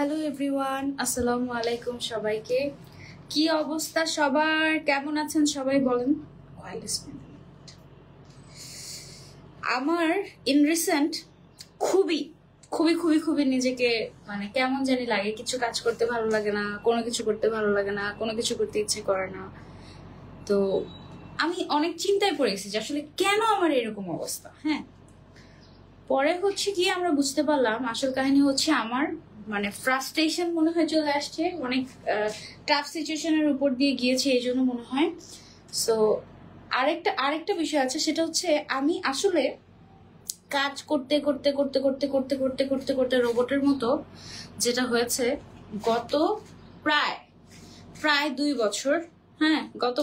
Hello everyone, আসসালামু আলাইকুম সবাইকে। কি অবস্থা সবার, কেমন আছেন সবাই বলেন। আমার ইন রিসেন্ট খুবই খুবই খুবই খুবই নিজেকে মানে কেমন জানি লাগে, কিছু কাজ করতে ভালো লাগে না, কোনো কিছু করতে ভালো লাগে না, কোনো কিছু করতে ইচ্ছে করে না। তো আমি অনেক চিন্তায় পড়ে গেছি যে আসলে কেন আমার এরকম অবস্থা। হ্যাঁ, পরে হচ্ছে কি আমরা বুঝতে পারলাম আসল কাহিনী হচ্ছে আমার মানে ফ্রাস্ট্রেশন মনে হয় চলে আসছে, অনেক টাফ সিচুয়েশনের উপর দিয়ে গিয়েছে এই জন্য মনে হয়। সো আরেকটা বিষয় আছে, সেটা হচ্ছে আমি আসলে কাজ করতে করতে করতে করতে করতে করতে করতে করতে রোবটের মতো যেটা হয়েছে গত প্রায় প্রায় 2 বছর। হ্যাঁ, গত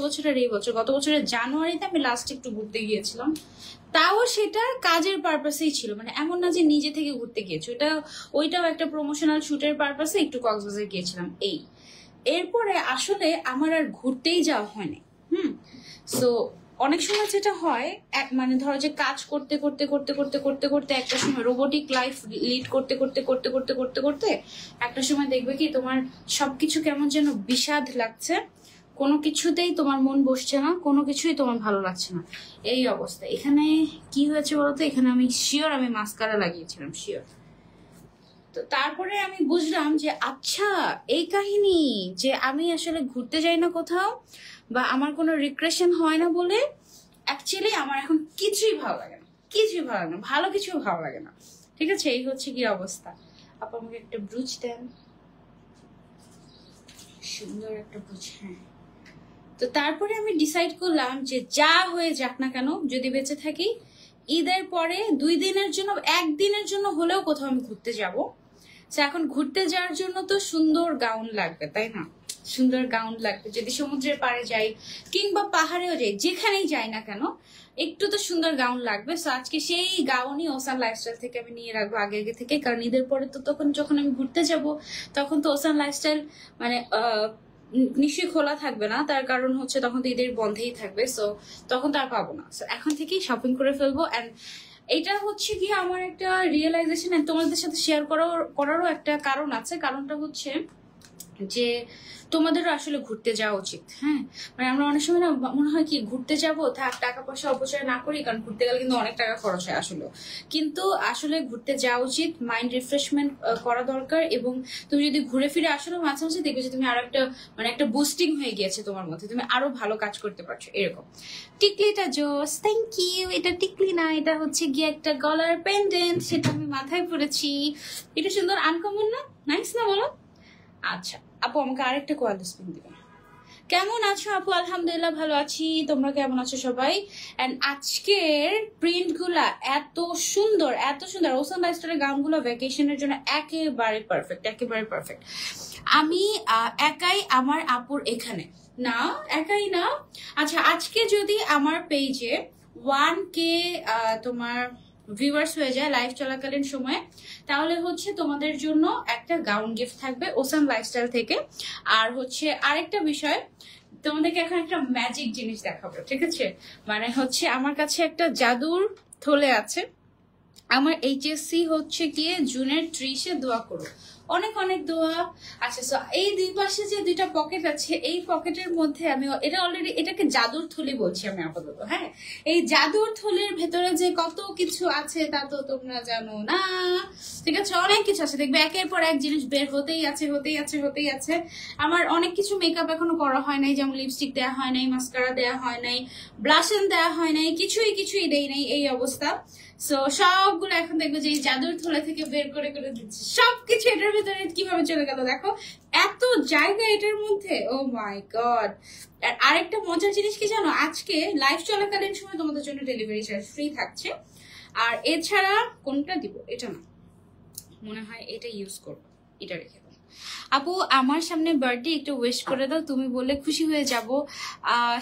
বছরের জানুয়ারিতে আমি লাস্ট একটু ঘুরতে গিয়েছিলাম, তাও সেটা কাজের পারপাসেই ছিল, মানে এমন না যে নিজে থেকে ঘুরতে গিয়েছি, ওইটাও একটা প্রমোশনাল শুটের পারপাসে একটু কক্সবাজার গিয়েছিলাম। এরপরে আসলে আমার আর ঘুরতেই যাওয়া হয়নি। সো অনেক সময় যেটা হয় মানে ধরো যে কাজ করতে করতে করতে করতে করতে করতে একটা সময় রোবোটিক লাইফ লিড করতে করতে করতে করতে করতে করতে একটা সময় দেখবে কি তোমার সবকিছু কেমন যেন বিষাদ লাগছে, কোনো কিছুতেই তোমার মন বসছে না, কোনো কিছুই তোমার ভালো লাগছে না, এই অবস্থা। এখানে কি হয়েছে বলতো, এখানে আমি শিওর আমি মাস্কারা লাগিয়েছিলাম, শিওর। তো তারপরে আমি বুঝলাম যে আচ্ছা এই কাহিনী, যে আমি আসলে ঘুরতে যাই না কোথাও বা আমার কোনো রিক্রেশন হয় না বলে অ্যাকচুয়ালি আমার এখন কিছুই ভালো লাগে না, কিছুই ভালো লাগে না, ভালো কিছু ভালো লাগে না। ঠিক আছে, এই হচ্ছে কি অবস্থা। আপু আমাকে একটা ব্রুচ দেন, সুন্দর একটা ব্রুচ। হ্যাঁ, তো তারপরে আমি ডিসাইড করলাম যে যা হয়ে যাক না কেন, যদি বেঁচে থাকি ঈদের পরে 2 দিনের জন্য, 1 দিনের জন্য হলেও কোথাও আমি ঘুরতে যাব। এখন ঘুরতে যাওয়ার জন্য তো সুন্দর গাউন লাগবে, তাই না? সুন্দর গাউন লাগবে, যদি সমুদ্রের পাড়ে যাই কিংবা পাহাড়েও যাই, যেখানেই যাই না কেন একটু তো সুন্দর গাউন লাগবে। সো আজকে সেই গাউনই ওসান লাইফস্টাইল থেকে আমি নিয়ে রাখবো আগে আগে থেকে, কারণ ঈদের পরে তো তখন যখন আমি ঘুরতে যাব তখন তো ওসান লাইফস্টাইল মানে নিশ্চয়ই খোলা থাকবে না, তার কারণ হচ্ছে তখন তো ঈদের বন্ধেই থাকবে। সো তখন তো আর পাবো না, সো এখন থেকেই শপিং করে ফেলবো। অ্যান্ড এটা হচ্ছে কি আমার একটা রিয়েলাইজেশন, তোমাদের সাথে শেয়ার করারও একটা কারণ আছে। কারণটা হচ্ছে যে তোমাদেরও আসলে ঘুরতে যাওয়া উচিত। হ্যাঁ, মানে আমরা অনেক সময় না মনে হয় কি ঘুরতে যাবো, থাক টাকা পয়সা অপচয় না করি, কারণ ঘুরতে গেলে কিন্তু অনেক টাকা খরচ হয় আসলে। কিন্তু আসলে ঘুরতে যাওয়া উচিত, মাইন্ড রিফ্রেশমেন্ট করা দরকার। এবং তুমি যদি ঘুরে ফিরে আসলে মাঝে মাঝে দেখবে যে তুমি আরো একটা মানে একটা বুস্টিং হয়ে গিয়েছে তোমার মধ্যে, তুমি আরো ভালো কাজ করতে পারছো এরকম। টিকলিটা জোস, থ্যাংক ইউ। এটা টিকলি না, এটা হচ্ছে গিয়ে একটা গলার পেন্ডেন্ট, সেটা আমি মাথায় পরেছি। এটা সুন্দর, আনকমন না? নাইস না বলো? আচ্ছা আপু আমাকে আরেকটা কোয়াল স্পিন দিবেন। কেমন আছো আপু? আলহামদুলিল্লাহ ভালো আছি, তোমরা কেমন আছো সবাই? এন্ড আজকের প্রিন্ট গুলা এত সুন্দর, এত সুন্দর। ওসান লাইফস্টাইলের গাউন গুলো ভ্যাকেশনের জন্য একেবারে পারফেক্ট, একেবারে পারফেক্ট। আমি একাই আমার আপুর এখানে না, একাই না। আচ্ছা আজকে যদি আমার পেজে 1K তোমার ভিউয়ার্স হয়ে যায় লাইভ চলাকালীন সময়ে, তাহলে হচ্ছে তোমাদের জন্য একটা গাউন গিফট থাকবে ওসান লাইফস্টাইল থেকে। আর হচ্ছে আরেকটা বিষয়, তোমাদেরকে এখন একটা ম্যাজিক জিনিস দেখাবো, ঠিক আছে? মানে হচ্ছে আমার কাছে একটা জাদুর থলে আছে। আমার এইচএসসি হচ্ছে গিয়ে জুনের 30-এ, দোয়া করো, অনেক অনেক দোয়া। আচ্ছা, সো এই দুই পাশে যে 2টা পকেট আছে, এই পকেটের মধ্যে আমি এটা অলরেডি, এটাকে জাদুর থলি বলছি আমি আপাতত। হ্যাঁ, এই জাদুর থলির ভেতরে যে কত কিছু আছে তা তো তোমরা জানো না, ঠিক আছে? অনেক কিছু আছে, দেখবে একের পর এক জিনিস বের হতেই আছে হতেই আছে হতেই আছে। আমার অনেক কিছু মেকআপ এখনো করা হয় নাই, যেমন লিপস্টিক দেওয়া হয় নাই, মাস্কারা দেওয়া হয় নাই, ব্লাশন দেওয়া হয় নাই, কিছুই দেই নাই, এই অবস্থা। সো সবগুলো এখন দেখবে যে এই জাদুর থলে থেকে বের করে করে দিচ্ছে, সবকিছু এটার ভিতরে কিভাবে চলে গেল দেখো, এত জায়গা এটার মধ্যে। ও মাই গড। আর আরেকটা মজার জিনিস কি জানো, আজকে লাইভ চলাকালীন সময় তোমাদের জন্য ডেলিভারি চার্জ ফ্রি থাকছে। আর এছাড়া কোনটা দিব, এটা না, মনে হয় এটা ইউজ করবো, এটা রেখে দাও। আপু আমার সামনে বার্থডে, একটু উইশ করে দাও, তুমি বললে খুশি হয়ে যাব।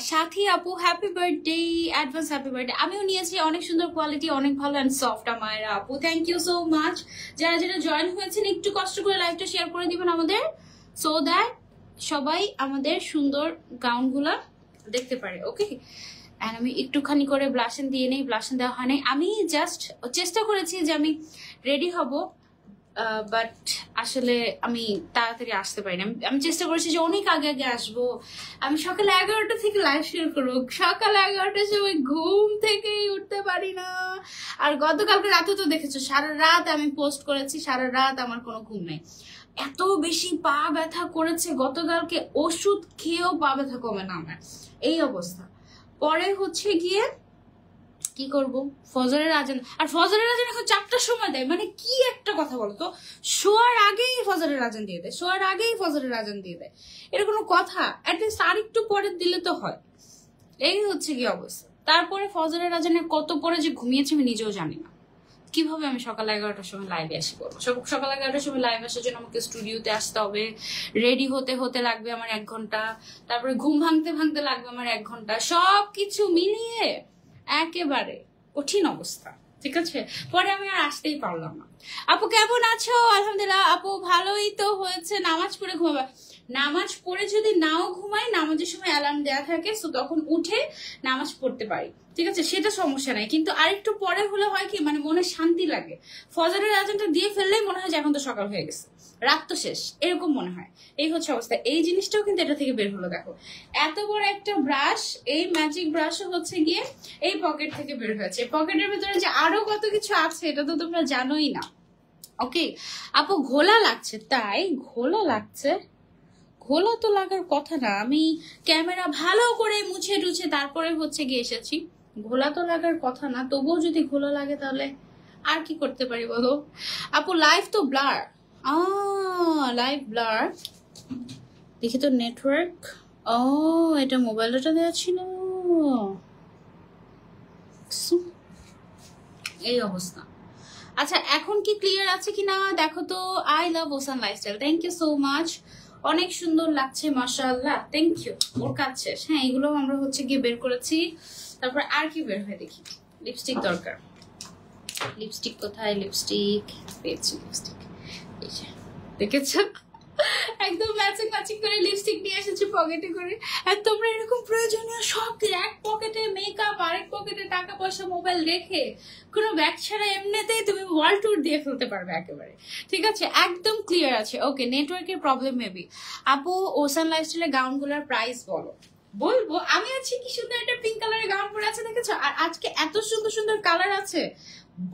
সাথী আপু happy birthday, advance happy birthday. আমিও নিয়েছি, অনেক সুন্দর কোয়ালিটি, অনেক ভালো অ্যান্ড সফট। আমার আপু থ্যাংক ইউ সো মাচ। যারা যারা জয়েন হয়েছেন একটু কষ্ট করে লাইভটা শেয়ার করে দিবেন আমাদের, সো দ্যাট সবাই আমাদের সুন্দর গাউনগুলা দেখতে পারে। ওকে, অ্যান্ড আমি একটুখানি করে ব্লাশন দিয়ে নেই, ব্লাশন দেওয়া হয় নাই। আমি জাস্ট চেষ্টা করেছি যে আমি রেডি হব বাট আসলে আমি তাড়াতাড়ি আসতে পারি না। আমি চেষ্টা করেছি যে অনেক আগে আগে আসবো। আমি সকাল 11টা থেকে লাইভ শুরু করবো, সকাল 11টার সময় ঘুম থেকেই উঠতে পারি না। আর গতকালকে রাতে তো দেখেছো, সারা রাত আমি পোস্ট করেছি, সারা রাত আমার কোনো ঘুম নাই। এত বেশি পা ব্যথা করেছে গতকালকে, ওষুধ খেয়েও পা ব্যথা কমে না আমার, এই অবস্থা। পরে হচ্ছে গিয়ে কি করব, ফজরের আজান, আর ফজরের আজান এখন 4টার সময় দেয়, মানে কি একটা কথা বলতো, শোয়ার আগেই ফজরের আজান দিয়ে দেয়, শোয়ার আগেই ফজরের আজান দিয়ে দেয়, এটা কোনো কথা? অ্যাটলিস্ট আর একটু পরে দিলে তো হয়। এই হচ্ছে কি অবস্থা। তারপরে ফজরের আজানে কত পরে যে ঘুমিয়েছি আমি নিজেও জানি না। কিভাবে আমি সকাল 11টার সময় লাইভে আসি বলবো? সকাল 11টার সময় লাইভ আসার জন্য আমাকে স্টুডিওতে আসতে হবে, রেডি হতে হতে লাগবে আমার 1 ঘন্টা, তারপরে ঘুম ভাঙতে ভাঙতে লাগবে আমার 1 ঘন্টা, সবকিছু মিলিয়ে একেবারে কঠিন অবস্থা। ঠিক আছে, পরে আমি আর আসতেই পারলাম না। আপু কেমন আছো? আলহামদুলিল্লাহ আপু, ভালোই তো হয়েছে। নামাজ পড়ে ঘুমাবা? নামাজ পড়ে যদি নাও ঘুমাই, নামাজের সময় অ্যালার্ম দেওয়া থাকে, তো তখন উঠে নামাজ পড়তে পারি, ঠিক আছে, সেটা সমস্যা নাই। কিন্তু আরেকটু পরে হলে হয় কি, মানে মনে শান্তি লাগে। ফজরের আজানটা দিয়ে ফেললেই মনে হয় যে এখন তো সকাল হয়ে গেছে, রাত তো শেষ, এরকম মনে হয়। এই হচ্ছে অবস্থা। এই জিনিসটাও কিন্তু এটা থেকে বের হলো। দেখো এত বড় একটা ব্রাশ, এই ম্যাজিক ব্রাশও হচ্ছে গিয়ে এই পকেট থেকে বের হয়েছে। পকেটের ভেতরে যে আরো কত কিছু আছে এটা তো তোমরা জানোই না। ওকে আপু, ঘোলা লাগছে? তাই ঘোলা লাগছে? ঘোলা তো লাগার কথা না, আমি ক্যামেরা ভালো করে মুছে টুছে তারপরে হচ্ছে গিয়ে এসেছি। ঘোলা তো লাগার কথা না, তবুও যদি ঘোলা লাগে তাহলে আর কি করতে পারি বলো? আপু লাইভ তো ব্লার, লাইভ ব্লার, দেখি তো নেটওয়ার্ক। ও এটা মোবাইলটা দেওয়া ছিল, এই অবস্থা। আচ্ছা এখন কি ক্লিয়ার আছে কিনা দেখো তো। I love Ocean Lifestyle, thank you so much, অনেক সুন্দর লাগছে মাশাআল্লাহ, থ্যাংক ইউ। ওর কাজ শেষ, হ্যাঁ এগুলো আমরা হচ্ছে গিয়ে বের করেছি। তারপর আর কি বের হয় দেখি। লিপস্টিক দরকার, লিপস্টিক কোথায়? লিপস্টিক পেয়েছি, লিপস্টিক এই যে দেখেছো, একদম ম্যাচিং ম্যাচিং করে লিপস্টিক নিয়ে এসেছি পকেটে করে। আর তোমরা এরকম প্রয়োজনীয় সব এক পকেটে মেকআপ, আরেক পকেটে টাকা পয়সা মোবাইল রেখে কোনো ব্যাগ ছাড়া এমনিতেই তুমি ওয়ার্ল্ড ট্যুর দিয়ে ফেলতে পারবে একেবারে। ঠিক আছে, একদম ক্লিয়ার আছে। ওকে নেটওয়ার্কের প্রবলেম মেবি। আপু ওসান লাইফস্টাইলের গাউনগুলোর প্রাইস বলো। বলবো, আমি আছি কি সুন্দর একটা পিঙ্ক কালারের গাউন পরে আছে দেখেছো, আর আজকে এত সুন্দর সুন্দর কালার আছে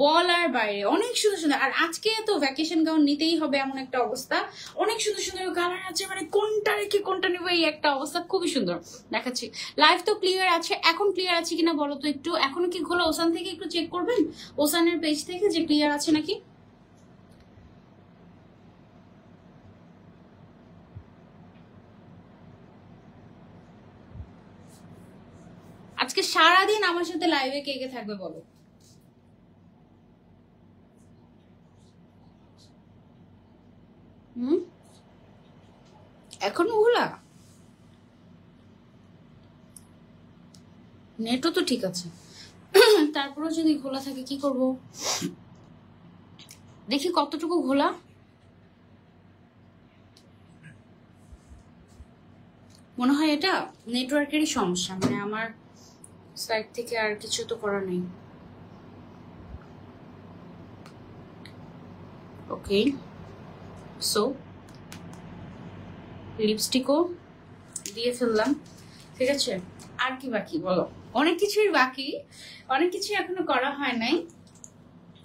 বলার বাইরে, অনেক সুন্দর সুন্দর। আর আজকে তো ভ্যাকেশন গাউন নিতেই হবে এমন একটা অবস্থা, অনেক সুন্দর সুন্দর কালার আছে, মানে কোনটা রেখে কোনটা নেবো এই একটা অবস্থা, খুবই সুন্দর দেখাচ্ছি। লাইভ তো ক্লিয়ার আছে, এখন ক্লিয়ার আছে কিনা বলো তো একটু। এখনো কি খোলা? ওসান থেকে একটু চেক করবেন, ওসানের পেজ থেকে যে ক্লিয়ার আছে নাকি। আজকে সারাদিন আমার সাথে লাইভে কে কে থাকবে বলো। এখনো ঘোলা? নেটও তো ঠিক আছে, তারপরেও যদি ঘোলা থাকে কি করব? দেখি কতটুকু ঘোলা। মনে হয় এটা নেটওয়ার্কেরই সমস্যা, মানে আমার সাইড থেকে আর কিছু তো করা নেই। ওকে সো লিপস্টিকও দিয়ে ফেললাম, ঠিক আছে। আর কি বাকি বলো? অনেক কিছুই বাকি, অনেক কিছুই এখনো করা হয় নাই।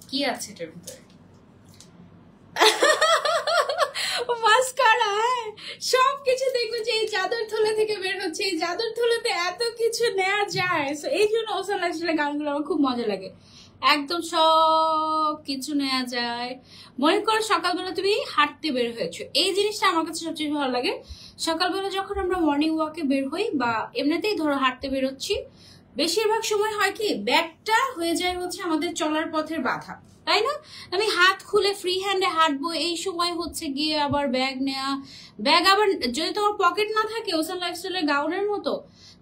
কি আছে এটার ভিতরে? মাস্কারা, হ্যাঁ সবকিছু দেখবো যে এই চাদর থলে থেকে বের হচ্ছে, এই চাদর থলেতে এত কিছু নেওয়া যায়। এই জন্য ওসান লাইফস্টাইলের গানগুলো আমার খুব মজা লাগে, একদম সব কিছু নেওয়া যায়। মনে করো সকালবেলা তুমি হাঁটতে বের হয়েছো, এই জিনিসটা আমার কাছে সবচেয়ে ভালো লাগে। সকালবেলা যখন আমরা মর্নিং ওয়াকে বের হই বা এমনিতেই ধরো হাঁটতে বেরোচ্ছি, বেশিরভাগ সময় হয় কি ব্যাগটা হয়ে যায় হচ্ছে আমাদের চলার পথের বাধা, তাই না? আমি হাত খুলে ফ্রি হ্যান্ডে হাঁটবো, এই সময় হচ্ছে গিয়ে আবার ব্যাগ নেওয়া, ব্যাগ আবার যদি তোমার পকেট না থাকে ওসান লাইফস্টাইলের গাউনের মতো,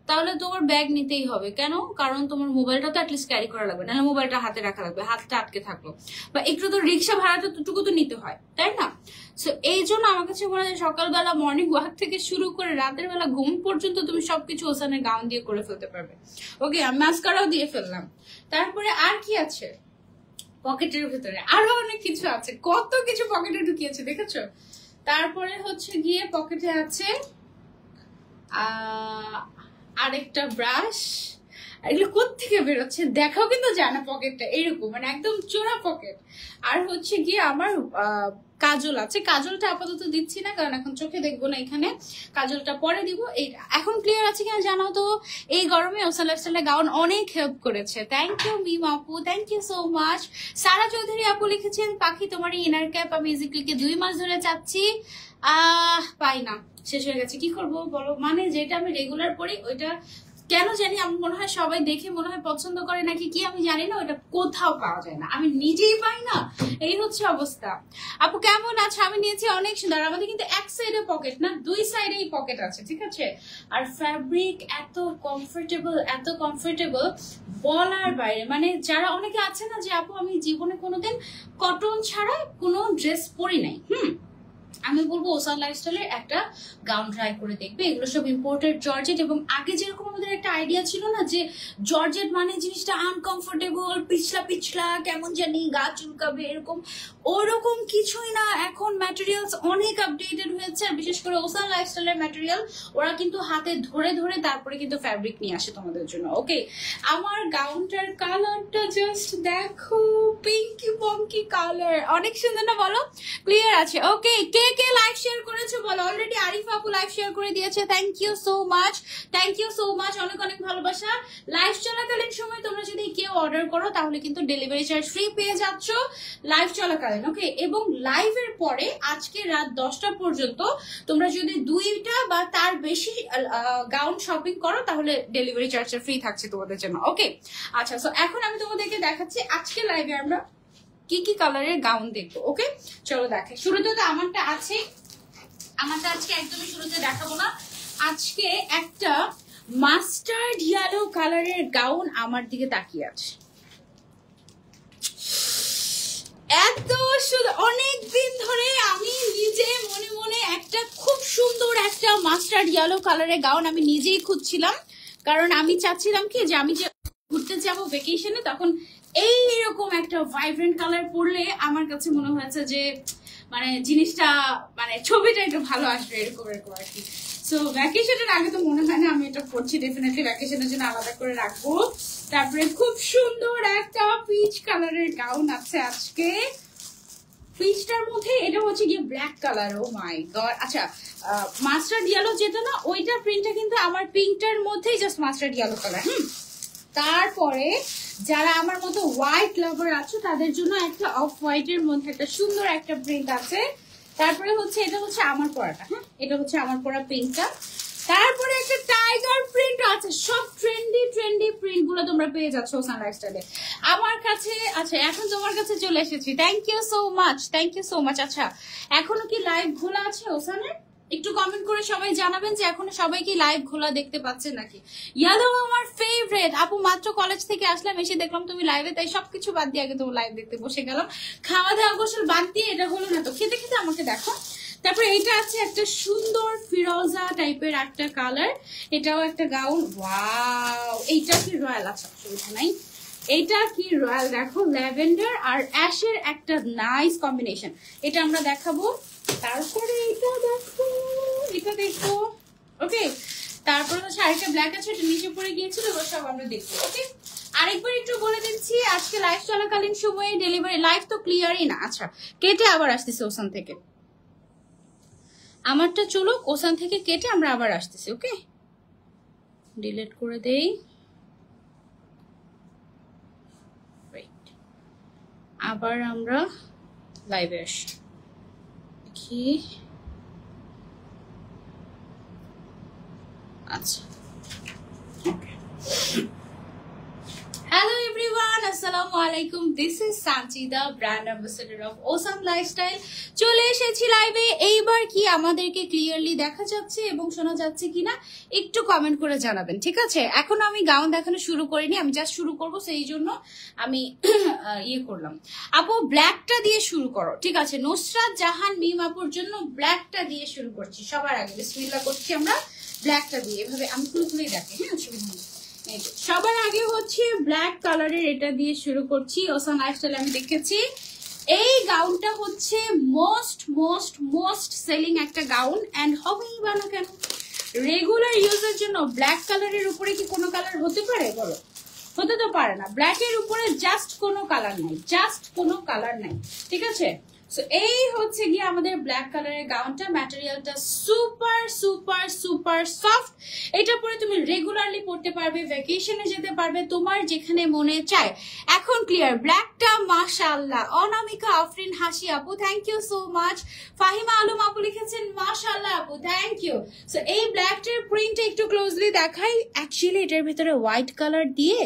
তাহলে তোমার ব্যাগ নিতেই হবে। কেন? কারণ তোমার মোবাইলটা তো অ্যাটলিস্ট ক্যারি করা লাগবে, নাহলে মোবাইলটা হাতে রাখা লাগবে, হাতটা আটকে থাকলো, বা একটু তো রিক্সা ভাড়াটা টুকু তো নিতে হয়, তাই না? সো এই জন্য আমার কাছে মনে হয় সকালবেলা মর্নিং ওয়াক থেকে শুরু করে রাতের বেলা ঘুম পর্যন্ত তুমি সবকিছু ওসানের গাউন দিয়ে করে ফেলতে পারবে। ওকে আমি মাস্কারাও দিয়ে ফেললাম। তারপরে আর কি আছে? পকেটের ভেতরে আরো অনেক কিছু আছে, কত কিছু পকেটে ঢুকিয়েছে দেখেছো। তারপরে হচ্ছে গিয়ে পকেটে আছে আরেকটা ব্রাশ। এগুলো কোত্থেকে বেরোচ্ছে দেখাও কিন্তু যায় না, পকেটটা এরকম মানে একদম চোরা পকেট। আর হচ্ছে গিয়ে আমার কাজল আছে, কাজলটা আপাতত দিচ্ছি না কারণ এখন চোখে দেখবো না, এখানে কাজলটা পরে দিব। এই এখন ক্লিয়ার আছে কিনা জানাও তো। এই গরমে ওসান লাইফস্টাইলে গাউন অনেক হেল্প করেছে। থ্যাংক ইউ মিম আপু, থ্যাংক ইউ সো মাচ। সারা চৌধুরী আপু লিখেছেন পাখি তোমার ইনার ক্যাপ আমি ইজিক্লিকে 2 মাস ধরে চাচ্ছি, পাই না, শেষ হয়ে গেছে, কি করবো বলো। মানে যেটা আমি রেগুলার পরি ওইটা কেন জানি আমার মনে হয় সবাই দেখে মনে হয় পছন্দ করে নাকি কি আমি জানি না, ওটা কোথাও পাওয়া যায় না, আমি নিজেই পাই না, এই হচ্ছে অবস্থা। আপু কেমন আছে? আমি নিয়েছি অনেক সুন্দর, আমাদের কিন্তু এক সাইডে পকেট না, 2 সাইডেই পকেট আছে, ঠিক আছে। আর ফ্যাব্রিক এত কমফোর্টেবল বলার বাইরে। মানে যারা অনেকে আছে না যে আপু আমি জীবনে কোনোদিন কটন ছাড়া কোনো ড্রেস পরি নাই, আমি বলবো ওসান লাইফস্টাইলের একটা গাউন ট্রাই করে দেখবে। এগুলো সব ইম্পোর্টেড জর্জেট, এবং আগে যেরকম আমাদের একটা আইডিয়া ছিল না যে জর্জেট মানে জিনিসটা আনকমফোর্টেবল, পিছলা কেমন জানি গা চুলকাবে এরকম, ওরকম কিছুই না। এখন ম্যাটেরিয়ালস অনেক আপডেটেড হয়েছে, আর বিশেষ করে ওসান লাইফস্টাইলের ম্যাটেরিয়াল ওরা কিন্তু হাতে ধরে ধরে তারপরে কিন্তু ফ্যাব্রিক নিয়ে আসে তোমাদের জন্য। ওকে, আমার গাউনটার কালারটা জাস্ট দেখো, পিঙ্কি পঙ্কি কালার, অনেক সুন্দর না বলো? ক্লিয়ার আছে? ওকে, কে কে লাইভ শেয়ার করেছো বলো। অলরেডি আরিফ আপু লাইভ শেয়ার করে দিয়েছে, থ্যাংক ইউ সো মাচ, অনেক অনেক ভালোবাসা। লাইভ চলাকালীন সময় তোমরা যদি কেউ অর্ডার করো তাহলে কিন্তু ডেলিভারি চার্জ ফ্রি পেয়ে যাচ্ছ লাইভ চলাকালীন। ওকে, এবং লাইভের পরে আজকে রাত 10টা পর্যন্ত তোমরা যদি 2টা বা তার বেশি গাউন শপিং করো তাহলে ডেলিভারি চার্জটা ফ্রি থাকছে তোমাদের জন্য। ওকে, আচ্ছা, সো এখন আমি তোমাদেরকে দেখাচ্ছি আজকে লাইভে আমরা কি কি কালারের গাউন দেখবো। ওকে, চলো দেখে। শুরুতে তো আমারটা আছে, আমারটা আজকে একদমই শুরুতে দেখাবো না। আজকে একটা মাস্টার্ড ইয়েলো কালারের গাউন আমার দিকে তাকিয়ে আছে, এত সুন্দর। অনেকদিন ধরে আমি নিজে মনে মনে একটা খুব সুন্দর একটা মাস্টার্ড ইয়েলো কালারের গাউন আমি নিজেই খুঁজছিলাম, কারণ আমি চাচ্ছিলাম কি যে আমি যে ঘুরতে যাবো ভেকেশনে তখন এইরকম একটা ভাইব্রেন্ট কালার পরলে আমার কাছে মনে হয়েছে যে মানে জিনিসটা মানে ছবিটা একটু ভালো আসবে, এরকম আর কি। সো ভ্যাকেশনের আগে তো মনে হয় না আমি এটা পরছি, ডেফিনেটলি ভ্যাকেশনের জন্য আলাদা করে রাখবো। তারপরে খুব সুন্দর একটা পিচ কালারের গাউন আছে আজকে, পিচটার মধ্যে এটা হচ্ছে গিয়ে black colour. O my god, আচ্ছা মাস্টার্ড ইয়েলো যেটা না ওইটা প্রিন্টটা কিন্তু আমার পিঙ্কটার মধ্যেই জাস্ট মাস্টার্ড ইয়েলো কালার। তারপরে যারা আমার মতো হোয়াইট লাভার আছো তাদের জন্য একটা অফ হোয়াইটের মধ্যে একটা সুন্দর একটা প্রিন্ট আছে। তারপরে হচ্ছে এটা হচ্ছে আমার পরাটা, এটা হচ্ছে আমার পরা পিঙ্কটা। তারপরে একটা টাইগার প্রিন্ট আছে। সব ট্রেন্ডি প্রিন্ট গুলো তোমরা পেয়ে যাচ্ছ ওসান লাইফস্টাইলে আমার কাছে। আচ্ছা, এখন তোমার কাছে চলে এসেছি, থ্যাংক ইউ সো মাচ। আচ্ছা, এখনো কি লাইভ খোলা আছে ওসানের? একটু কমেন্ট করে সবাই জানাবেন যে এখনো সবাই কি লাইভ খোলা দেখতে পাচ্ছেন নাকি। ইয়েলো আমার ফেভারিট আপু, মাত্র কলেজ থেকে আসলাম, এসে দেখলাম তুমি লাইভে, তাই সবকিছু বাদ দিয়ে আগে তোমার লাইভ দেখতে বসে গেলাম। খাওয়া দাওয়া গোসল বাদ দিয়ে এটা হলো না তো, খেতে খেতে আমাকে দেখো। তারপরে এটা আছে একটা সুন্দর ফিরোজা টাইপের একটা কালার, এটাও একটা গাউন। ওয়াও, এইটা কি রয়্যাল? আচ্ছা, অসুবিধা নাই, এইটা কি রয়্যাল দেখো, ল্যাভেন্ডার আর অ্যাশের একটা নাইস কম্বিনেশন, এটা আমরা দেখাবো। তারপরে এটা দেখো, ওকে। তারপরে হচ্ছে আরেকটা ব্ল্যাক আছে, এটা নিচে পড়ে গিয়েছিল, ওগুলো সব আমরা দেখবো। ওকে, আরেকবার একটু বলে দিচ্ছি আজকে লাইভ চলাকালীন সময়ে ডেলিভারি, লাইভ তো ক্লিয়ারই না। আচ্ছা, কেটে আবার আসতেছে ওসান থেকে, আমারটা চলো ওসান থেকে কেটে আমরা আবার আসতেছি। ওকে, ডিলিট করে দেই, আবার আমরা লাইভে আসি। কি আচ্ছা, হ্যালো এভরিওয়ান, আসসালামু আলাইকুম। This is Sanjida, brand ambassador of ocean lifestyle. চলে এসেছি লাইভে। এইবার কি আমাদেরকে ক্লিয়ারলি দেখা যাচ্ছে এবং শোনা যাচ্ছে কিনা একটু কমেন্ট করে জানাবেন, ঠিক আছে? এখনো আমি গাউন দেখানো শুরু করিনি, আমি জাস্ট শুরু করবো, সেই জন্য আমি ইয়ে করলাম। আপু ব্ল্যাকটা দিয়ে শুরু করো, ঠিক আছে? নুসরাত জাহান মিম আপুর জন্য ব্ল্যাকটা দিয়ে শুরু করছি সবার আগে। বিসমিল্লাহ করছি আমরা ব্ল্যাকটা দিয়ে, এভাবে আমি খুলে দেখি, হ্যাঁ, অসুবিধা নেই। সবার আগে হচ্ছে ব্ল্যাক কালারের এটা দিয়ে শুরু করছি। ওসান লাইফস্টাইল আমি দেখেছি এই গাউনটা হচ্ছে মোস্ট মোস্ট মোস্ট সেলিং একটা গাউন, এন্ড হবেই বা না কেন, রেগুলার ইউজের জন্য ব্ল্যাক কালারের উপরে কি কোনো কালার হতে পারে বলো? হতে তো পারে না। ব্ল্যাকের উপরে জাস্ট কোনো কালার নাই, জাস্ট কোনো কালার নাই, ঠিক আছে? সো এই হচ্ছে গিয়ে আমাদের ব্ল্যাক কালারের গাউনটা। ম্যাটেরিয়ালটা সুপার সুপার সুপার সফট। এটা পরে তুমি রেগুলারলি পড়তে পারবে, ভ্যাকেশনে যেতে পারবে, তোমার যেখানে মনে চায়। এখন ক্লিয়ার ব্ল্যাকটা মাশাআল্লাহ। অনামিকা আফরিন হাসি আপু thank you so much. Fahima Alam আপু লিখেছেন মাশাআল্লাহ আপু থ্যাংক ইউ। সো এই ব্ল্যাকটার প্রিন্টটা একটু ক্লোজলি দেখাই। অ্যাকচুয়ালি এটার ভিতরে হোয়াইট কালার দিয়ে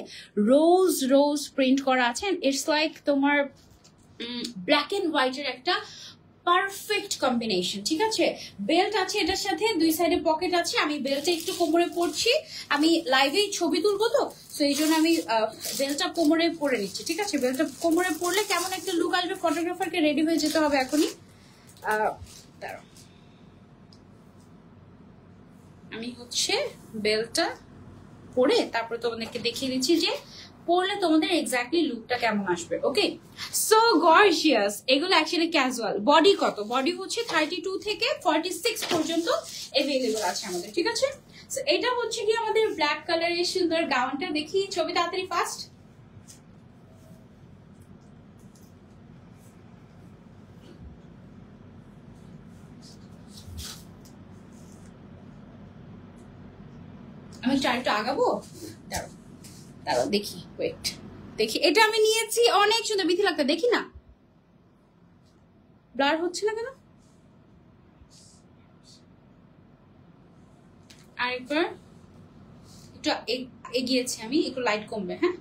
রোজ রোজ প্রিন্ট করা আছে। ইটস লাইক তোমার ব্ল্যাক এন্ড হোয়াইটের একটা পারফেক্ট কম্বিনেশন, ঠিক আছে? বেল্ট আছে এটার সাথে, দুই সাইডে পকেট আছে। আমি বেল্টটা একটু কোমরে পরছি, আমি লাইভেই ছবি তুলবো তো, সো এই জন্য আমি বেল্টটা কোমরে পরে নিচ্ছি, ঠিক আছে? বেল্টটা কোমরে পরলে কেমন একটা লুক আসবে, ফটোগ্রাফারকে রেডি হয়ে যেতে হবে এখনই। দাঁড়াও, আমি হচ্ছে বেল্টটা পরে তারপরে তোমাদেরকে দেখিয়ে দিচ্ছি যে পরলে তোমাদের এক্স্যাক্টলি লুকটা কেমন আসবে। ওকে, সো গর্জিয়াস। এগুলো অ্যাকচুয়ালি ক্যাজুয়াল। বডি কত? বডি হচ্ছে 32 থেকে 46 পর্যন্ত এভেলেবল আছে আমাদের, ঠিক আছে? সো এটা হচ্ছে কি আমাদের ব্ল্যাক কালারের সুন্দর গাউনটা। দেখি ছবি তাড়াতাড়ি ফাস্ট। আমি একটু আগাবো, দাঁড়াও দাঁড়াও দেখি, ওয়েট দেখি। এটা আমি নিয়েছি, অনেক সুন্দর বিথি লাগতে, দেখি না ব্লার হচ্ছে না কেন? আরেকবার একটু এগিয়েছি আমি, একটু লাইট কমবে। হ্যাঁ,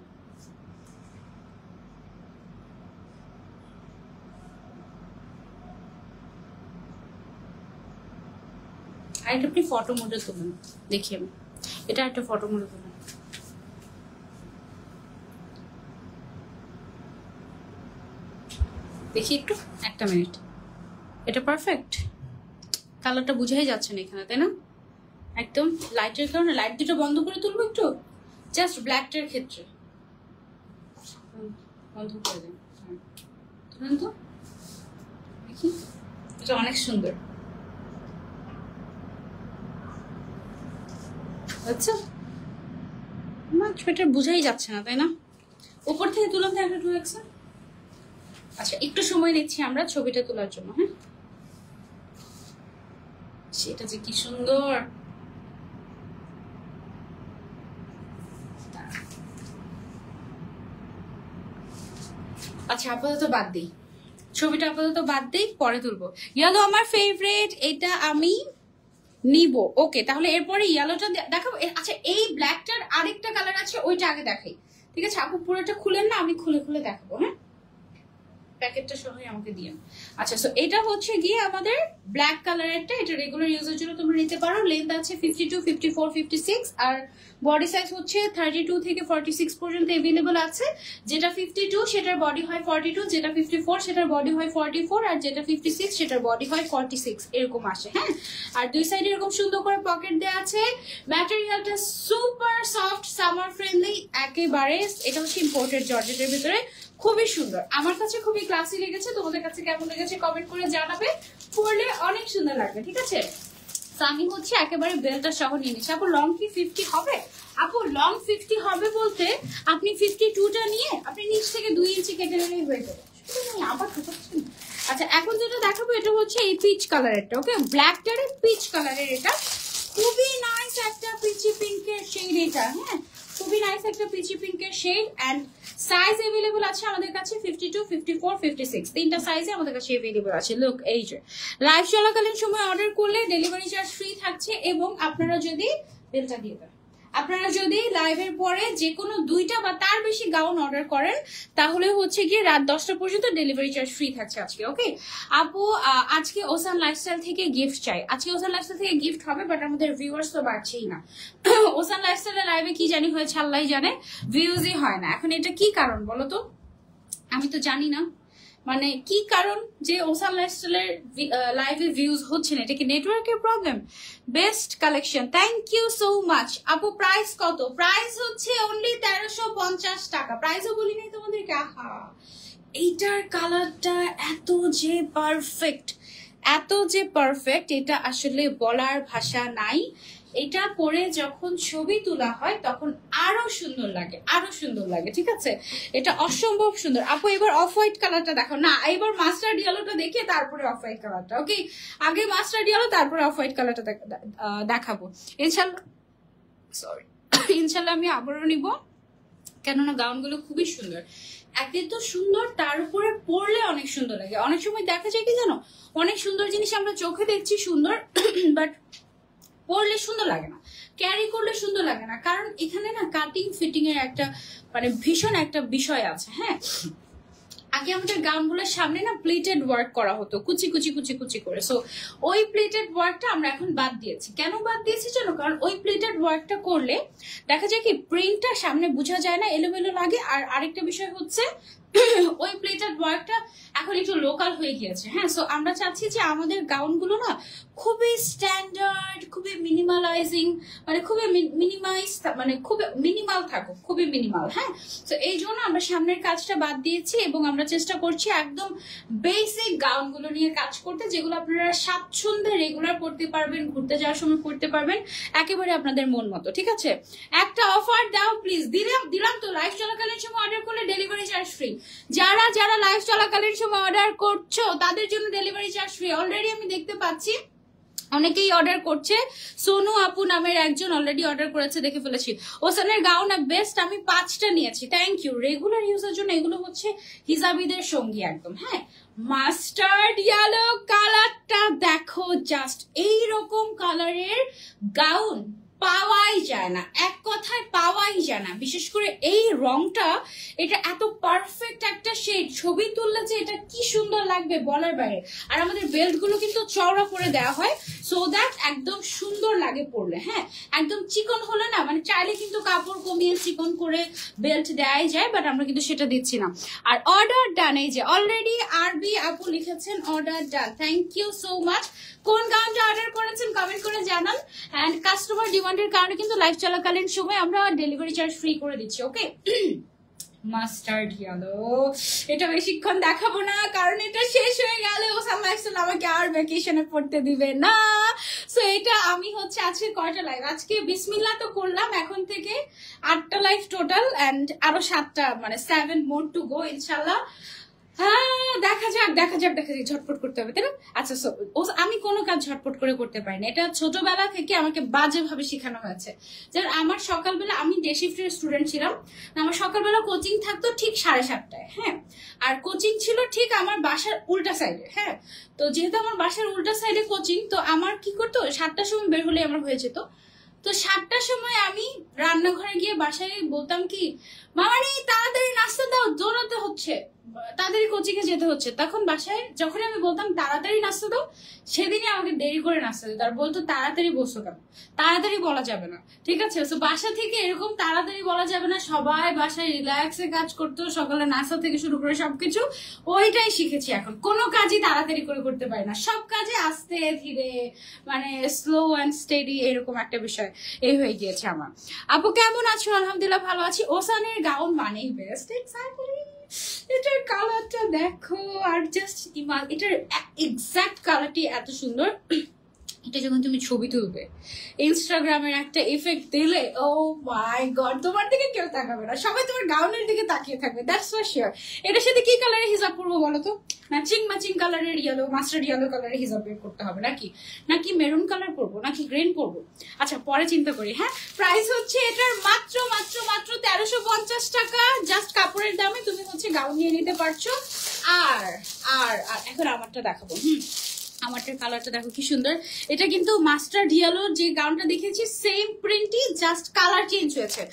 আরেকটা আপনি ফটো মোডে তুলুন, দেখি আমি এটা একটা ফটো মোডে তুলুন। দেখি একটু, একটা মিনিট। এটা পারফেক্ট, কালারটা বুঝাই যাচ্ছে না এখানে, তাই না? একদম লাইটের কারণে লাইট দুটো বন্ধ করে তুলবো একটু, জাস্ট ব্ল্যাকটার ক্ষেত্রে বন্ধ করে দেন। তুলুন তো দেখি, এটা অনেক সুন্দর। আচ্ছা, এটা বুঝাই যাচ্ছে না, তাই না? উপর থেকে তুলাম তো একটা 2x। আচ্ছা, একটু সময় নিচ্ছি আমরা ছবিটা তোলার জন্য। হ্যাঁ, সেটা যে কি সুন্দর। আচ্ছা, আপাতত বাদ দিই ছবিটা, আপাতত বাদ দিই, পরে তুলবো। ইয়েলো আমার ফেভারিট, এটা আমি নিব। ওকে, তাহলে এরপরে ইয়েলোটা দেখাবো। আচ্ছা, এই ব্ল্যাকটার আরেকটা কালার আছে, ওইটা আগে দেখাই, ঠিক আছে? আপু পুরোটা খুলেন না, আমি খুলে খুলে দেখাবো। হ্যাঁ, প্যাকেটটা সহই আমাকে দিন। আচ্ছা, সো এটা হচ্ছে গিয়ে আমাদের ব্ল্যাক কালারেরটা। এটা রেগুলার ইউজের জন্য তোমরা নিতে পারো। লেন্থ আছে 52, 54, 56 আর বডি সাইজ হচ্ছে 32 থেকে 46 পর্যন্ত अवेलेबल আছে। যেটা 52 সেটার বডি হয় 42, যেটা 54 সেটার বডি হয় 44 আর যেটা 56 সেটার বডি হয় 46, এরকম আসে। হ্যাঁ, আর দুই সাইডে এরকম সুন্দর করে পকেট দেওয়া আছে। ম্যাটেরিয়ালটা সুপার সফট, সামার ফ্রেন্ডলি একেবারে। এটা হচ্ছে ইম্পোর্টেড জর্জেটের ভিতরে, খুবই সুন্দর। আমার কাছে খুবই ক্লাসি লেগেছে, তোমাদের কাছে কেমন লেগেছে কমেন্ট করে জানাবে। পরলে অনেক সুন্দর লাগবে, ঠিক আছে? আমি হচ্ছে একেবারে বেলটা সহ নিয়ে নিচ্ছি। আপু লং কি 50 হবে? আপু লং 50 হবে বলতে আপনি 52টা নিয়ে আপনি নিচ থেকে 2 ইঞ্চি কেটে নিলেই হয়ে যাবে। আবার আচ্ছা, এখন যেটা দেখাবো এটা হচ্ছে এই পিচ কালারেরটা। ওকে, ব্ল্যাকটারে পিচ কালারের, এটা খুবই নাইস একটা পিচি পিঙ্কের শেড। এটা হ্যাঁ, খুবই নাইস একটা পিচি পিঙ্কের শেড। এন্ড সাইজ अवेलेबल আছে আমাদের কাছে 52, 54, 56 তিনটা সাইজে আমাদের কাছে अवेलेबल আছে। লুক, এই যে লাইভ চলাকালীন সময় অর্ডার করলে ডেলিভারি চার্জ ফ্রি থাকছে। এবং আপনারা যদি বেলটা দিয়ে দেন, আপনারা যদি লাইভের পরে যে কোনো 2টা বা তার বেশি গাউন অর্ডার করেন তাহলে হচ্ছে গিয়ে রাত 10টা পর্যন্ত ডেলিভারি চার্জ ফ্রি থাকছে আজকে। ওকে আপু, আজকে ওসান লাইফস্টাইল থেকে গিফট চাই। আজকে ওসান লাইফস্টাইল থেকে গিফট হবে, বাট আমাদের ভিউয়ার্স তো বাড়ছেই না। ওসান লাইফস্টাইলের লাইভে কি জানি হয়েছে আল্লাহই জানে, ভিউজই হয় না। এখন এটা কি কারণ বলো তো? আমি তো জানি না। মানে কি কারণ যে ওসান লাইফস্টাইলের লাইভে ভিউজ হচ্ছে না? এটা কি নেটওয়ার্কের problem? Best collection, thank you so much আপু। প্রাইস কত? প্রাইস হচ্ছে অনলি 1350 টাকা। প্রাইসও বলি নাই তোমাদেরকে। আহা, এইটার কালারটা এত যে পারফেক্ট, এত যে পারফেক্ট, এটা আসলে বলার ভাষা নাই। এটা পরে যখন ছবি তোলা হয় তখন আরো সুন্দর লাগে, আরো সুন্দর লাগে। ঠিক আছে, এটা অসম্ভব সুন্দর। আপু এবার অফ হোয়াইট কালারটা দেখো না, এবার মাস্টার্ড ইয়েলোটা দেখে তারপরে অফ হোয়াইট কালারটা। ওকে, আগে মাস্টার্ড ইয়েলো তারপরে অফ হোয়াইট কালারটা দেখাবো ইনশাল্লাহ। সরি, ইনশাল্লাহ আমি আবারও নিব, কেননা গাউনগুলো খুবই সুন্দর। একে তো সুন্দর, তার উপরে পরলে অনেক সুন্দর লাগে। অনেক সময় দেখা যায় কি জানো, অনেক সুন্দর জিনিস আমরা চোখে দেখছি সুন্দর, বাট পরলে সুন্দর লাগে না, ক্যারি করলে সুন্দর লাগে না। কারণ এখানে না কাটিং ফিটিং এর একটা মানে ভীষণ একটা বিষয় আছে। হ্যাঁ, আগে আমাদের গাউনগুলোর সামনে না প্লেটেড ওয়ার্ক করা হতো, কুচি কুচি কুচি কুচি করে। সো ওই প্লেটেড ওয়ার্কটা আমরা এখন বাদ দিয়েছি। কেন বাদ দিয়েছি জানো? কারণ ওই প্লেটেড ওয়ার্কটা করলে দেখা যায় কি প্রিন্টটা সামনে বোঝা যায় না, এলোমেলো লাগে। আর আরেকটা বিষয় হচ্ছে ওই প্লেটেড ওয়ার্কটা এখন একটু লোকাল হয়ে গিয়েছে। হ্যাঁ, সো আমরা চাচ্ছি যে আমাদের গাউনগুলো না খুবই স্ট্যান্ডার্ড, খুবই মিনিমালাইজিং, মানে খুবই মিনিমাইজ, মানে খুবই মিনিমাল থাকুক, খুবই মিনিমাল। হ্যাঁ, তো এই জন্য আমরা সামনের কাজটা বাদ দিয়েছি এবং আমরা চেষ্টা করছি একদম বেসিক গাউনগুলো নিয়ে কাজ করতে, যেগুলো আপনারা স্বাচ্ছন্দ্যে রেগুলার পড়তে পারবেন, ঘুরতে যাওয়ার সময় পড়তে পারবেন, একেবারে আপনাদের মন মতো। ঠিক আছে, একটা অফার দাও প্লিজ। দিলাম তো, লাইভ চলাকালীন সময় অর্ডার করলে ডেলিভারি চার্জ ফ্রি। যারা যারা লাইভ চলাকালীন সময় অর্ডার করছো তাদের জন্য ডেলিভারি চার্জ ফ্রি। অলরেডি আমি দেখতে পাচ্ছি অনেকেই অর্ডার করছে। সোনু আপু নামের একজন অলরেডি অর্ডার করেছে, দেখে ফেলেছি। ওসানের গাউন বেস্ট, আমি 5টা নিয়েছি, থ্যাংক ইউ। রেগুলার ইউজের জন্য এগুলো হচ্ছে হিজাবিদের সঙ্গী একদম। হ্যাঁ, মাস্টার্ড ইয়েলো কালারটা দেখো, জাস্ট এইরকম কালারের গাউন পাওয়াই যায় না, এক কথায় পাওয়াই যায় না। বিশেষ করে এই রংটা, এটা এত পারফেক্ট একটা শেড, ছবি তুললে যে এটা কি সুন্দর লাগবে বলার বাইরে। আর আমাদের বেল্ট গুলো কিন্তু চওড়া করে দেওয়া হয়, সো দ্যাট একদম সুন্দর লাগে পরলে। হ্যাঁ, একদম চিকন হলে না, মানে চাইলে কিন্তু কাপড় কমিয়ে চিকন করে বেল্ট দেওয়াই যায়, বাট আমরা কিন্তু সেটা দিচ্ছি না। আর অর্ডার ডান, এই যে অলরেডি আরবি আপু লিখেছেন order done, thank you so much. কোন গাউনটা অর্ডার করেছেন কমেন্ট করে জানান। অ্যান্ড কাস্টমার ডিমান্ডের কারণে কিন্তু লাইভ চলাকালীন সময় আমরা ডেলিভারি চার্জ ফ্রি করে দিচ্ছি। ওকে, মাস্টার্ড ইয়েলো, এটা বেশিক্ষণ দেখাবো না কারণ এটা শেষ হয়ে গেলে ওসান লাইফস্টাইল আমাকে আর ভ্যাকেশনে পড়তে দিবে না। সো এটা আমি হচ্ছে আজকে কয়টা লাইভ, আজকে বিসমিল্লাহ তো করলাম, এখন থেকে 8টা লাইভ টোটাল, অ্যান্ড আরো 7টা, মানে 7 মোর টু গো ইনশাল্লাহ। হ্যাঁ, দেখা যাক ঝটপট করতে হবে, তাই না? আচ্ছা, আমি কোনো কাজ ঝটপট করে করতে পারি না, এটা ছোটবেলা থেকে আমাকে বাজেভাবে শেখানো হয়েছে। যেমন আমার সকালবেলা, আমি ডে শিফটের স্টুডেন্ট ছিলাম, আমার সকালবেলা কোচিং থাকতো ঠিক 7:30টায়। হ্যাঁ, আর কোচিং ছিল ঠিক আমার বাসার উল্টা সাইডে। হ্যাঁ, তো যেহেতু আমার বাসার উল্টা সাইডে কোচিং, তো আমার কি করতো, 7টার সময় বের হলে আমার হয়ে যেত। তো 7টার সময় আমি রান্নাঘরে গিয়ে বাসায় বলতাম কি, মামানি তাড়াতাড়ি নাস্তা দাও, দৌড়াতে হচ্ছে, তাড়াতাড়ি কোচিং এ যেতে হচ্ছে। তখন বাসায় যখন আমি বলতাম তাড়াতাড়ি নাস্তা দাও, সেদিনই আমাকে দেরি করে নাস্তা দিত, আর বলতো তাড়াতাড়ি বসো কেন, তাড়াতাড়ি বলা যাবে না। ঠিক আছে, তো বাসা থেকে এরকম তাড়াতাড়ি বলা যাবে না, সবাই বাসায় রিল্যাক্সে কাজ করতো, সকালে নাস্তা থেকে শুরু করে সবকিছু ওইটাই শিখেছি। এখন কোনো কাজই তাড়াতাড়ি করে করতে পারি না, সব কাজে আস্তে ধীরে, মানে স্লো অ্যান্ড স্টেডি, এরকম একটা বিষয় এই হয়ে গিয়েছে আমার। আপু কেমন আছো? আলহামদুলিল্লাহ ভালো আছি। ওসানের গাউন মানেই বেস্ট, এক্স্যাক্টলি। এটার কালারটা দেখো, আর জাস্ট এটার এক্সাক্ট কালারটি এত সুন্দর। এটা যখন তুমি ছবি তুলবে, ইনস্টাগ্রামের একটা ইফেক্ট দিলে, ও মাই গড, তোমার দিকে কেউ তাকাবে না, সবাই তোমার গাউনের দিকে তাকিয়ে থাকবে, দ্যাটস ফর শিওর। এটার সাথে কি কালারের হিজাব পরবো বলো তো? ম্যাচিং কালারের ইয়েলো, মাস্টার্ড ইয়েলো কালারের হিজাব বের করতে হবে নাকি মেরুন কালার পরবো, নাকি গ্রিন পরবো? আচ্ছা, পরে চিন্তা করি। হ্যাঁ, প্রাইস হচ্ছে এটার মাত্র 1350 টাকা। জাস্ট কাপড়ের দামে তুমি হচ্ছে গাউন নিয়ে নিতে পারছো। আর আর এখন আমারটা দেখাবো। আমারটার কালারটা দেখো কি সুন্দর। এটা কিন্তু মাস্টার্ড ইয়েলোর যে গাউনটা দেখেছি সেম প্রিন্টই, জাস্ট কালার চেঞ্জ হয়েছে।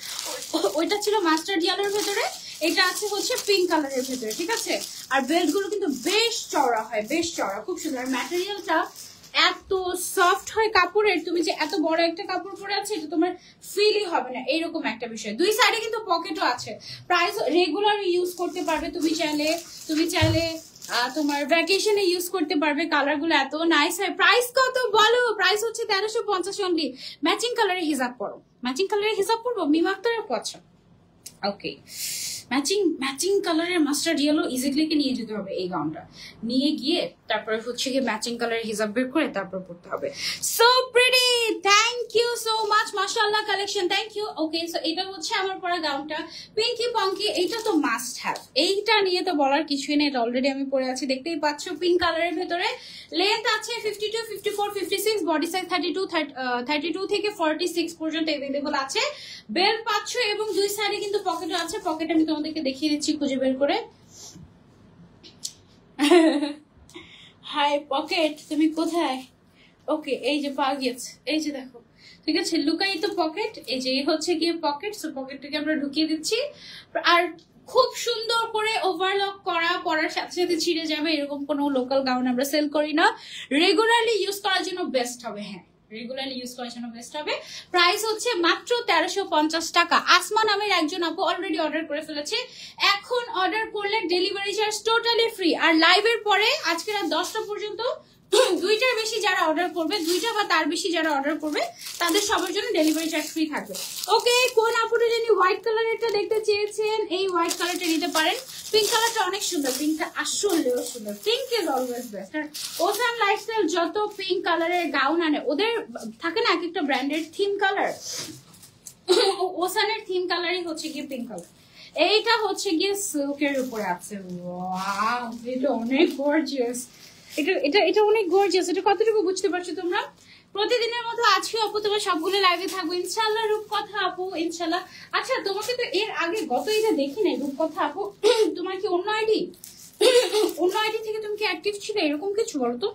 ওইটা ছিল মাস্টার্ড ইয়েলোর ভেতরে, এটা আছে হচ্ছে পিঙ্ক কালারের ভেতরে। ঠিক আছে, আর বেল্ট গুলো কিন্তু বেশ চওড়া হয়, বেশ চওড়া, খুব সুন্দর। আর ম্যাটেরিয়ালটা এত সফট হয় কাপড়ের, তুমি যে এত বড় একটা কাপড় পরে আছে এটা তোমার ফিলই হবে না, এইরকম একটা বিষয়। দুই সাইডে কিন্তু পকেটও আছে। প্রাইস রেগুলার ইউজ করতে পারবে, তুমি চাইলে তোমার ভ্যাকেশনে ইউজ করতে পারবে, কালার গুলো এত নাইস হয়। প্রাইস কত বলো? প্রাইস হচ্ছে 1350 অনলি। ম্যাচিং কালারে হিজাব পরো, ম্যাচিং কালারে হিজাব পরবো, মিম আক্তারের পছন্দ। ওকে, ম্যাচিং ম্যাচিং কালারের মাস্টার্ড ইয়েলো ইজিক্লিকে নিয়ে যেতে হবে এই গাউনটা, নিয়ে গিয়ে তারপরে হচ্ছে গিয়ে ম্যাচিং কালারের হিজাব বের করে তারপর পড়তে হবে। So pretty, thank you so much, মাশাআল্লাহ collection, thank you. Okay, so এটা হচ্ছে আমার পরা গাউনটা, পিঙ্কি পঙ্কি, এইটা তো মাস্ট হ্যাভ, এইটা নিয়ে তো বলার কিছুই নেই, এটা অলরেডি আমি পরে আছি, দেখতেই পাচ্ছ পিঙ্ক কালারের ভেতরে। লেন্থ আছে 52, 54, 56, বডি সাইজ 32 থেকে 46 পর্যন্ত अवेलेबल আছে। বেল্ট পাচ্ছ এবং দুই সাইডে কিন্তু পকেটও আছে, পকেট আমি তোমাদেরকে দেখিয়ে দিচ্ছি খুঁজে বের করে। হাই পকেট, তুমি কোথায়? ওকে, এই যে পা গেছে, এই যে দেখো, ঠিক আছে, লুকাই তো পকেট, এই যে হচ্ছে গিয়ে পকেট। সো পকেটটাকে আমরা ঢুকিয়ে দিচ্ছি, আর খুব সুন্দর করে ওভারলক করা, পরার সাথে সাথে ছিঁড়ে যাবে এরকম কোনো লোকাল গাউন আমরা সেল করি না, রেগুলারলি ইউজ করার জন্য বেস্ট হবে। হ্যাঁ, রেগুলারলি ইউজ করার জন্য বেস্ট হবে। প্রাইস হচ্ছে মাত্র 1350 টাকা। আসমা নামের একজন আপু অলরেডি অর্ডার করে ফেলেছে, এখন অর্ডার করলে ডেলিভারি চার্জ টোটালি ফ্রি। আর লাইভের পরে আজকে রাত 10টা পর্যন্ত দুইটার বেশি যারা অর্ডার করবে, দুইটা বা তার বেশি যারা অর্ডার করবে, তাদের সবার জন্য ডেলিভারি চার্জ ফ্রি থাকবে। ওকে, কোন আপুটা জানি হোয়াইট কালারেরটা দেখতে চেয়েছেন, এই হোয়াইট কালারটা নিতে পারেন। পিঙ্ক কালারটা অনেক সুন্দর, পিঙ্কটা আসলেও সুন্দর, পিঙ্ক ইজ অলওয়েজ বেস্ট। আর ওসান লাইফস্টাইল যত পিঙ্ক কালারের গাউন আনে, ওদের থাকে না এক একটা ব্র্যান্ডের থিম কালার, ওসানের থিম কালারই হচ্ছে গিয়ে পিঙ্ক কালার। এইটা হচ্ছে গিয়ে সিল্কের উপরে আছে, ওয়াও, এটা অনেক গর্জিয়াস, এটা এটা এটা অনেক গর্জিয়াস। এটা কতটুকু বুঝতে পারছো তোমরা? প্রতিদিনের মতো আজকে আপু তোমার সবগুলো লাইভে থাকবো ইনশাআল্লাহ। রূপকথা আপু ইনশাআল্লাহ। আচ্ছা, তোমাকে তো এর আগে গত এটা দেখি নাই রূপকথা আপু, তোমার কি অন্য আইডি, অন্য আইডি থেকে তুমি কি অ্যাক্টিভ ছিলে এরকম কিছু বলো তো?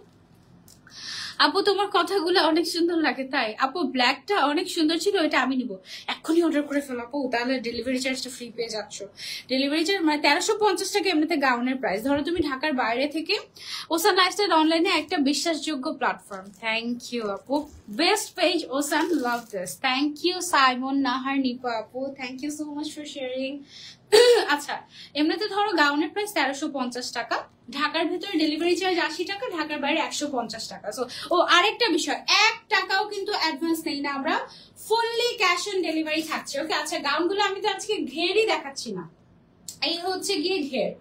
আপু তোমার কথাগুলো অনেক সুন্দর লাগে, তাই আপু ব্ল্যাকটা অনেক সুন্দর ছিল, এটা আমি নিব, এক্ষুনি অর্ডার করে ফেলো আপু, তাহলে ডেলিভারি চার্জটা ফ্রি পেয়ে যাচ্ছ। ডেলিভারি চার্জ মানে 1350 টাকা এমনিতে গাউনের প্রাইস। ধরো তুমি ঢাকার বাইরে থেকে, ওসান লাইফস্টাইল অনলাইনে একটা বিশ্বাসযোগ্য প্ল্যাটফর্ম। থ্যাংক ইউ আপু, best page Osan, love this. Thank you Saimon Nahar Nipa আপু, thank you so much for sharing. আচ্ছা, এমনিতে ধরো গাউনের প্রাইস 1350 টাকা, ঢাকার ভিতরে ডেলিভারি চার্জ 80 টাকা, ঢাকার বাইরে 150 টাকা। সো ও আরেকটা বিষয়, 1 টাকাও কিন্তু অ্যাডভান্স নেই না আমরা, ফুললি ক্যাশ অন ডেলিভারি থাকছে। ওকে, আচ্ছা গাউনগুলো আমি তো আজকে ঘেরই দেখাচ্ছি না, এই হচ্ছে গিয়ে ঘের,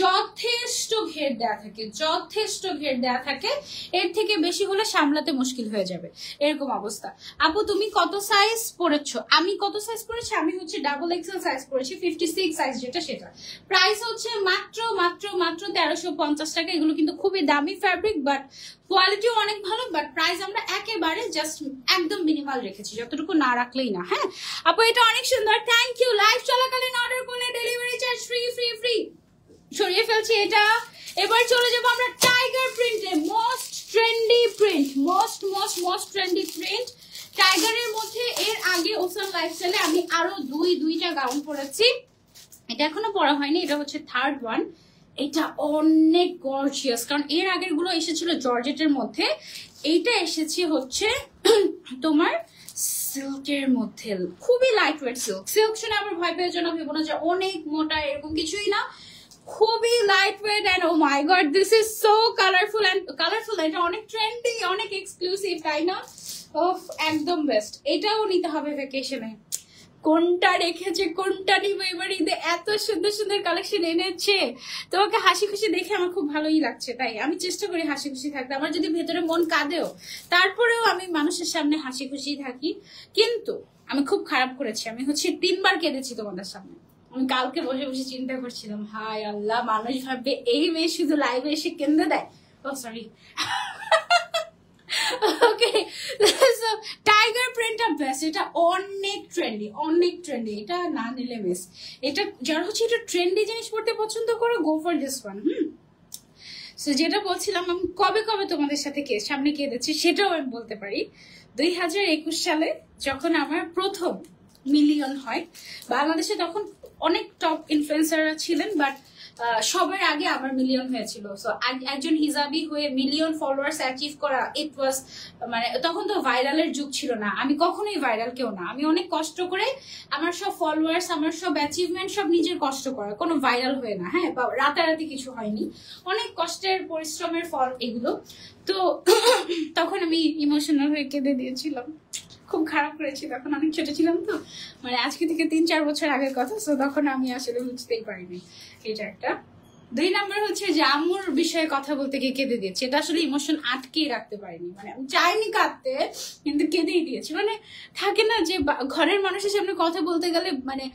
যথেষ্ট ঘের দেয়া থাকে, যথেষ্ট ঘের দেয়া থাকে, এর থেকে বেশি হলে সামলাতে মুশকিল হয়ে যাবে, এরকম অবস্থা। আপু তুমি কত সাইজ পরেছো? আমি কত সাইজ পরেছি? আমি হচ্ছে ডাবল এক্সেল সাইজ পরেছি, 56 সাইজ যেটা সেটা। প্রাইস হচ্ছে মাত্র মাত্র মাত্র 1350 টাকা। এগুলো কিন্তু খুবই দামি ফ্যাব্রিক, বাট কোয়ালিটিও অনেক ভালো, বাট প্রাইস আমরা একেবারে জাস্ট একদম মিনিমাল রেখেছি, যতটুকু না রাখলেই না। হ্যাঁ আপু, এটা অনেক সুন্দর, থ্যাংক ইউ। লাইভ চলাকালীন অর্ডার করলে delivery charge free free free. সরিয়ে ফেলছি এটা, এবার চলে যাবো আমরা টাইগার প্রিন্টে, most trendy print, most trendy print টাইগারের মধ্যে। এর আগে ওসান লাইফস্টাইলে আমি আরো দুইটা গাউন পরেছি, এটা এখনো পরা হয়নি, এটা হচ্ছে থার্ড ওয়ান। এটা অনেক গর্জিয়াস, কারণ এর আগের গুলো এসেছিল জর্জেটের মধ্যে, এইটা এসেছে হচ্ছে তোমার সিল্কের মধ্যে, খুবই লাইট ওয়েট সিল্ক। সিল্ক শুনে আবার ভয় পেয়ে জন্য ভেবো না যে অনেক মোটা, এরকম কিছুই না, খুবই light weight. And oh my god, this is so colourful and colourful. এটা অনেক ট্রেন্ডি, অনেক এক্সক্লুসিভ, তাই না? ওফ, একদম বেস্ট। এটাও নিতে হবে ভ্যাকেশনে। কোনটা রেখেছে, কোনটা নিবে এবার ঈদে, এত সুন্দর সুন্দর কালেকশন এনেছে। তোমাকে হাসি খুশি দেখে আমার খুব ভালোই লাগছে, তাই আমি চেষ্টা করি হাসি খুশি থাকতে। আমার যদি ভেতরে মন কাঁদেও, তারপরেও আমি মানুষের সামনে হাসি খুশি থাকি। কিন্তু আমি খুব খারাপ করেছি, আমি হচ্ছে 3 বার কেঁদেছি তোমাদের সামনে। আমি কালকে বসে বসে চিন্তা করছিলাম, হায় আল্লাহ, মানুষ ভাববে এই মেয়ে শুধু লাইভে এসে কেঁদে দেয়। ও সরি। ওকে, সো টাইগার প্রিন্টটা বেস্ট, এটা অনেক ট্রেন্ডি, অনেক ট্রেন্ডি, এটা না নিলে মিস। এটা যারা হচ্ছে এটা ট্রেন্ডি জিনিস পড়তে পছন্দ করো, go for this one. So যেটা বলছিলাম, আমি কবে কবে তোমাদের সাথে সামনে কেঁদেছি সেটাও আমি বলতে পারি। 2021 সালে যখন আমার প্রথম মিলিয়ন হয় বাংলাদেশে, তখন অনেক টপ ইনফ্লুয়েন্সাররা ছিলেন, বাট সবার আগে আমার মিলিয়ন হয়েছিল। সো একজন হিজাবি হয়ে মিলিয়ন ফলোয়ার্স অ্যাচিভ করা, ইট ওয়াজ মানে তখন তো ভাইরালের যুগ ছিল না, আমি কখনোই ভাইরাল কেউ না, আমি অনেক কষ্ট করে আমার সব ফলোয়ার্স, আমার সব অ্যাচিভমেন্ট সব নিজের কষ্ট করা, কোনো ভাইরাল হয়ে না, হ্যাঁ, রাতারাতি কিছু হয়নি, অনেক কষ্টের পরিশ্রমের ফল এগুলো। তো তখন আমি ইমোশনাল হয়ে কেঁদে দিয়েছিলাম, খুব খারাপ করেছি, তখন অনেক ছোট ছিলাম তো, মানে আজকে থেকে 3-4 বছর আগের কথা। তো তখন আমি আসলে বুঝতেই পারিনি। এটা একটা। 2 নাম্বার হচ্ছে যে আম্মুর বিষয়ে কথা বলতে গিয়ে কেঁদে দিয়েছি, এটা আসলে ইমোশন আটকেই রাখতে পারিনি, মানে আমি চাইনি কাঁদতে কিন্তু কেঁদেই দিয়েছি। মানে থাকে না যে ঘরের মানুষের সামনে কথা বলতে গেলে, মানে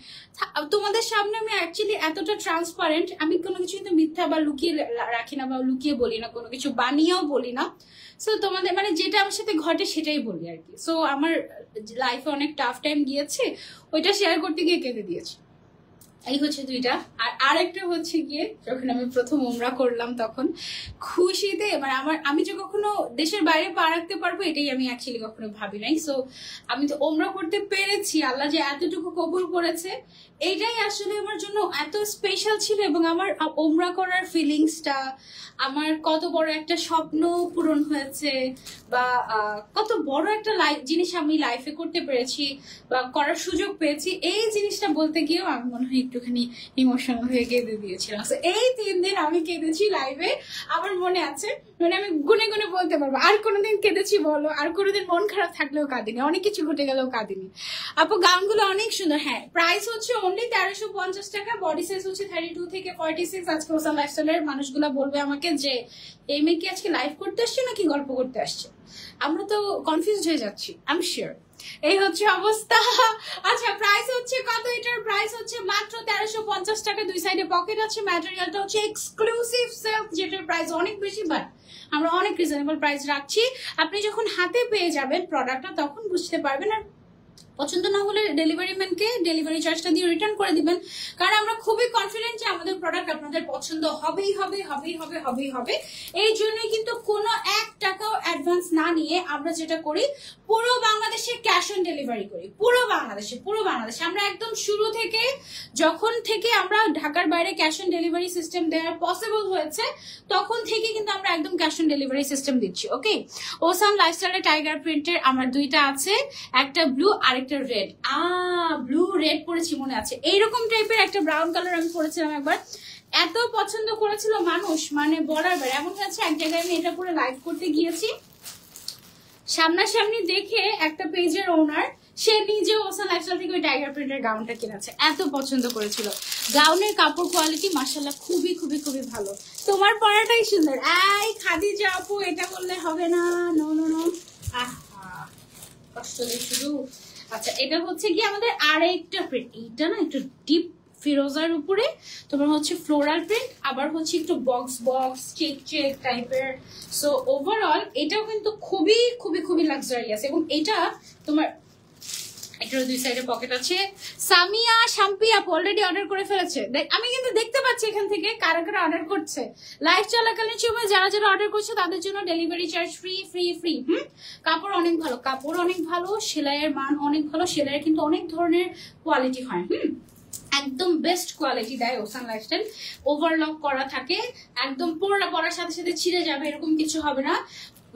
তোমাদের সামনে আমি অ্যাকচুয়ালি এতটা ট্রান্সপারেন্ট, আমি কোনো কিছু কিন্তু মিথ্যা বা লুকিয়ে রাখি না বা লুকিয়ে বলি না, কোনো কিছু বানিয়েও বলি না। সো তোমাদের মানে যেটা আমার সাথে ঘটে সেটাই বলি আর কি। সো আমার লাইফে অনেক টাফ টাইম গিয়েছে, ওইটা শেয়ার করতে গিয়ে কেঁদে দিয়েছি। এই হচ্ছে 2টা। আর আরেকটা হচ্ছে গিয়ে যখন আমি প্রথম উমরা করলাম তখন খুশিতে, মানে আমি যে কখনো দেশের বাইরে পা রাখতে পারবো এটাই আমি অ্যাকচুয়ালি কখনো ভাবি নাই। সো আমি তো উমরা করতে পেরেছি, আল্লাহ যে এতটুকু কবুল করেছে, এইটাই আসলে আমার জন্য এত স্পেশাল ছিল। এবং আমার উমরা করার ফিলিংসটা, আমার কত বড় একটা স্বপ্ন পূরণ হয়েছে, বা কত বড় একটা জিনিস আমি লাইফে করতে পেরেছি বা করার সুযোগ পেয়েছি, এই জিনিসটা বলতে গিয়েও আমি মনে হয় একটুখানি ইমোশনাল হয়ে কেঁদে দিয়েছিলাম। এই 3 দিন আমি কেঁদেছি লাইভে, আমার মনে আছে, মানে আমি গুনে গুনে বলতে পারবো। আর কোনোদিন কেঁদেছি বলো? আর কোনোদিন মন খারাপ থাকলেও কাঁদিনি, অনেক কিছু ঘটে গেলেও কাঁদিনি। আপু গাউনগুলো অনেক সুন্দর। হ্যাঁ, প্রাইস হচ্ছে অনলি 1350 টাকা, বডি সাইজ হচ্ছে 32 থেকে 46। আজকে ওসান লাইফস্টাইলের মানুষগুলো বলবে আমাকে যে এই মেয়ে কি আজকে লাইভ করতে আসছে নাকি গল্প করতে আসছে, আমরা তো কনফিউজ হয়ে যাচ্ছি, আই এম শিওর। এই হচ্ছে অবস্থা। আচ্ছা, প্রাইস হচ্ছে কত? এটার প্রাইস হচ্ছে মাত্র 1350 টাকা। 2 সাইডে পকেট আছে, ম্যাটেরিয়ালটা হচ্ছে এক্সক্লুসিভ সিল্ক, যেটার প্রাইস অনেক বেশি, বাট আমরা অনেক রিজনেবল প্রাইস রাখছি। আপনি যখন হাতে পেয়ে যাবেন প্রোডাক্টটা তখন বুঝতে পারবেন। আর পছন্দ না হলে ডেলিভারি ম্যানকে ডেলিভারি চার্জটা দিয়ে রিটার্ন করে দিবেন, কারণ আমরা খুবই কনফিডেন্ট যে আমাদের প্রোডাক্ট আপনাদের পছন্দ হবেই হবে, হবেই হবে, হবেই হবে। এই জন্যই কিন্তু কোনো 1 টাকাও অ্যাডভান্স না নিয়ে আমরা যেটা করি, পুরো বাংলাদেশে ক্যাশ অন ডেলিভারি করি। পুরো বাংলাদেশে আমরা একদম শুরু থেকে, যখন থেকে আমরা ঢাকার বাইরে ক্যাশ অন ডেলিভারি সিস্টেম দেওয়ার পসিবল হয়েছে, তখন থেকে কিন্তু আমরা একদম ক্যাশ অন ডেলিভারি সিস্টেম দিচ্ছি। ওকে, ওসাম লাইফস্টাইলের টাইগার প্রিন্টের আমার 2টা আছে, একটা ব্লু আর একটা রেড। ব্লু রেড পরেছি মনে আছে, এইরকম টাইপের একটা ব্রাউন কালার আমি পরেছিলাম একবার, এত পছন্দ করেছিল মানুষ, মানে বলার বাইরে। এমন হয়েছে এক জায়গায় আমি এটা পরে লাইভ করতে গিয়েছি, সামনাসামনি দেখে একটা পেজের ওনার, সে নিজেও ওসান লাইফস্টাইল থেকে ওই টাইগার প্রিন্টের গাউনটা কিনেছে, এত পছন্দ করেছিল। গাউনের কাপড় কোয়ালিটি মাশাআল্লাহ খুবই খুবই খুবই ভালো। তোমার পরাটাই সুন্দর। এই খাদিজা আপু, এটা বললে হবে না, নো নো নো, কষ্ট নেই শুধু। আচ্ছা, এটা হচ্ছে কি আমাদের আরেকটা প্রিন্ট, এইটা না একটু ডিপ ফিরোজার উপরে তোমার হচ্ছে ফ্লোরাল প্রিন্ট, আবার হচ্ছে একটু বক্স বক্স চেক চেক টাইপের। সো ওভারঅল এটাও কিন্তু খুবই খুবই খুবই লাক্সারিয়াস। এবং এটা তোমার এটার 2 সাইডে পকেট আছে। সামিয়া শাম্পি আপু অলরেডি অর্ডার করে ফেলেছে, আমি কিন্তু দেখতে পাচ্ছি এখান থেকে কারা কারা অর্ডার করছে। লাইভ চলাকালীন সময় যারা যারা অর্ডার করছে তাদের জন্য delivery charge free free free. কাপড় অনেক ভালো, কাপড় অনেক ভালো, সেলাইয়ের মান অনেক ভালো, সেলাইয়ের কিন্তু অনেক ধরনের কোয়ালিটি হয়। একদম বেস্ট কোয়ালিটি দেয় ওসান লাইফস্টাইল। ওভারলক করা থাকে, একদম পরার সাথে সাথে ছিঁড়ে যাবে এরকম কিছু হবে না,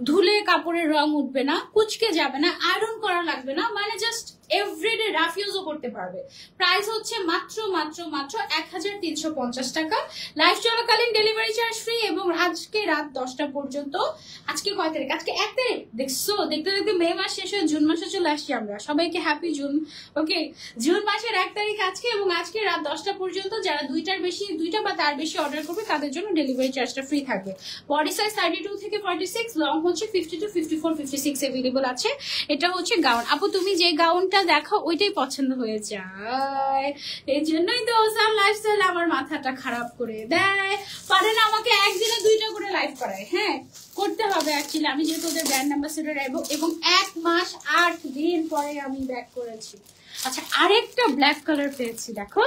ধুলে কাপড়ের রং উঠবে না, কুচকে যাবে না, আয়রন করা লাগবে না, মানে জাস্ট এভরিডে রাফ ইউজও করতে পারবে। প্রাইস হচ্ছে মাত্র মাত্র মাত্র 1350 টাকা। লাইভ চলাকালীন ডেলিভারি চার্জ ফ্রি। এবং আজকে রাত 10টা পর্যন্ত, আজকে কয় তারিখ? আজকে 1 তারিখ। দেখছো, দেখতে দেখতে মে মাস শেষ হয়ে জুন মাসে চলে আসছি আমরা। সবাইকে হ্যাপি জুন। ওকে, জুন মাসের 1 তারিখ আজকে, এবং আজকে রাত 10টা পর্যন্ত যারা 2টা বা তার বেশি অর্ডার করবে তাদের জন্য ডেলিভারি চার্জটা ফ্রি থাকবে। বডি সাইজ 32 থেকে 46, লং হচ্ছে 52, 54, 56 अवेलेबल আছে। এটা হচ্ছে গাউন। আপু তুমি যে গাউনটা দেখো ওইটাই পছন্দ হয়ে যায়, এই জন্যই তো ওসান লাইফস্টাইল আমার মাথাটা খারাপ করে দেয়। পারে না আমাকে একদিনে 2টা করে লাইভ করায়। হ্যাঁ, করতে হবে অ্যাকচুয়ালি, আমি যেহেতু ওদের ব্র্যান্ড অ্যাম্বাসেডর, এবং 1 মাস 8 দিন পরে আমি ব্যাক করেছি। আচ্ছা, আরেকটা ব্ল্যাক কালার পেয়েছি, দেখো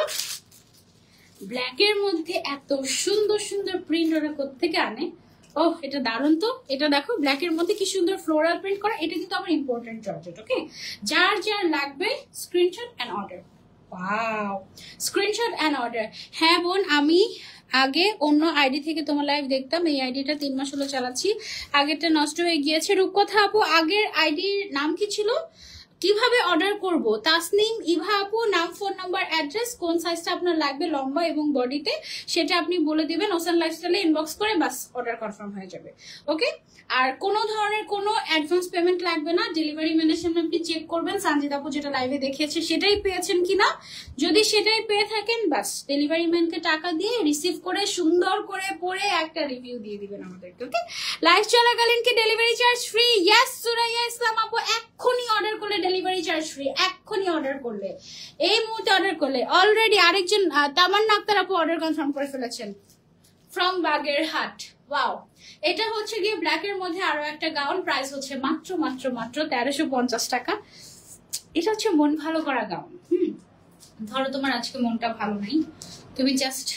ব্ল্যাকের মধ্যে এত সুন্দর সুন্দর প্রিন্ট ওরা কোত্থেকে আনে। ওহ, এটা দারুণ তো। এটা দেখো ব্ল্যাকের মধ্যে কি সুন্দর ফ্লোরাল প্রিন্ট করা, এটা কিন্তু আমার ইম্পর্টেন্ট জর্জেট। ওকে, যার যার লাগবে screenshot and order. Wow, screenshot and order. হ্যাঁ বোন, আমি আগে অন্য আইডি থেকে তোমার লাইভ দেখতাম, এই আইডিটা 3 মাস হলো চালাচ্ছি, আগেরটা নষ্ট হয়ে গিয়েছে। রূপকথা আপু আগের আইডির নাম কি ছিল, কিভাবে অর্ডার করব? তাসনিম ইভা আপু, নাম, ফোন নাম্বার, অ্যাড্রেস, কোন সাইজটা আপনার লাগবে লম্বা এবং বডিতে সেটা আপনি বলে দিবেন ওসান লাইফস্টাইলে ইনবক্স করে, বাস অর্ডার কনফার্ম হয়ে যাবে। ওকে, আর কোনো ধরনের কোনো অ্যাডভান্স পেমেন্ট লাগবে না। ডেলিভারি ম্যানের সামনে আপনি চেক করবেন সানজিদ আপু যেটা লাইভে দেখিয়েছে সেটাই পেয়েছেন কিনা, যদি সেটাই পেয়ে থাকেন বাস ডেলিভারি ম্যানকে টাকা দিয়ে রিসিভ করে সুন্দর করে পড়ে একটা রিভিউ দিয়ে দিবেন আমাদেরকে। ওকে, লাইভ চলাকালীন কি delivery charge free? Yes Suraiya Islam আপু, এক্ষুনি অর্ডার করলে ডেলিভারি চার্জ ফ্রি, এক্ষুনি অর্ডার করলে, এই মুহূর্তে অর্ডার করলে। অলরেডি আরেকজন তামান্না আক্তার আপু অর্ডার কনফার্ম করে ফেলেছেন ফ্রম বাগেরহাট। ওয়াও, এটা হচ্ছে গিয়ে ব্ল্যাকের মধ্যে আরো একটা গাউন, প্রাইস হচ্ছে মাত্র মাত্র মাত্র 1350 টাকা। এটা হচ্ছে মন ভালো করা গাউন। ধরো তোমার আজকে মনটা ভালো নাই, তুমি জাস্ট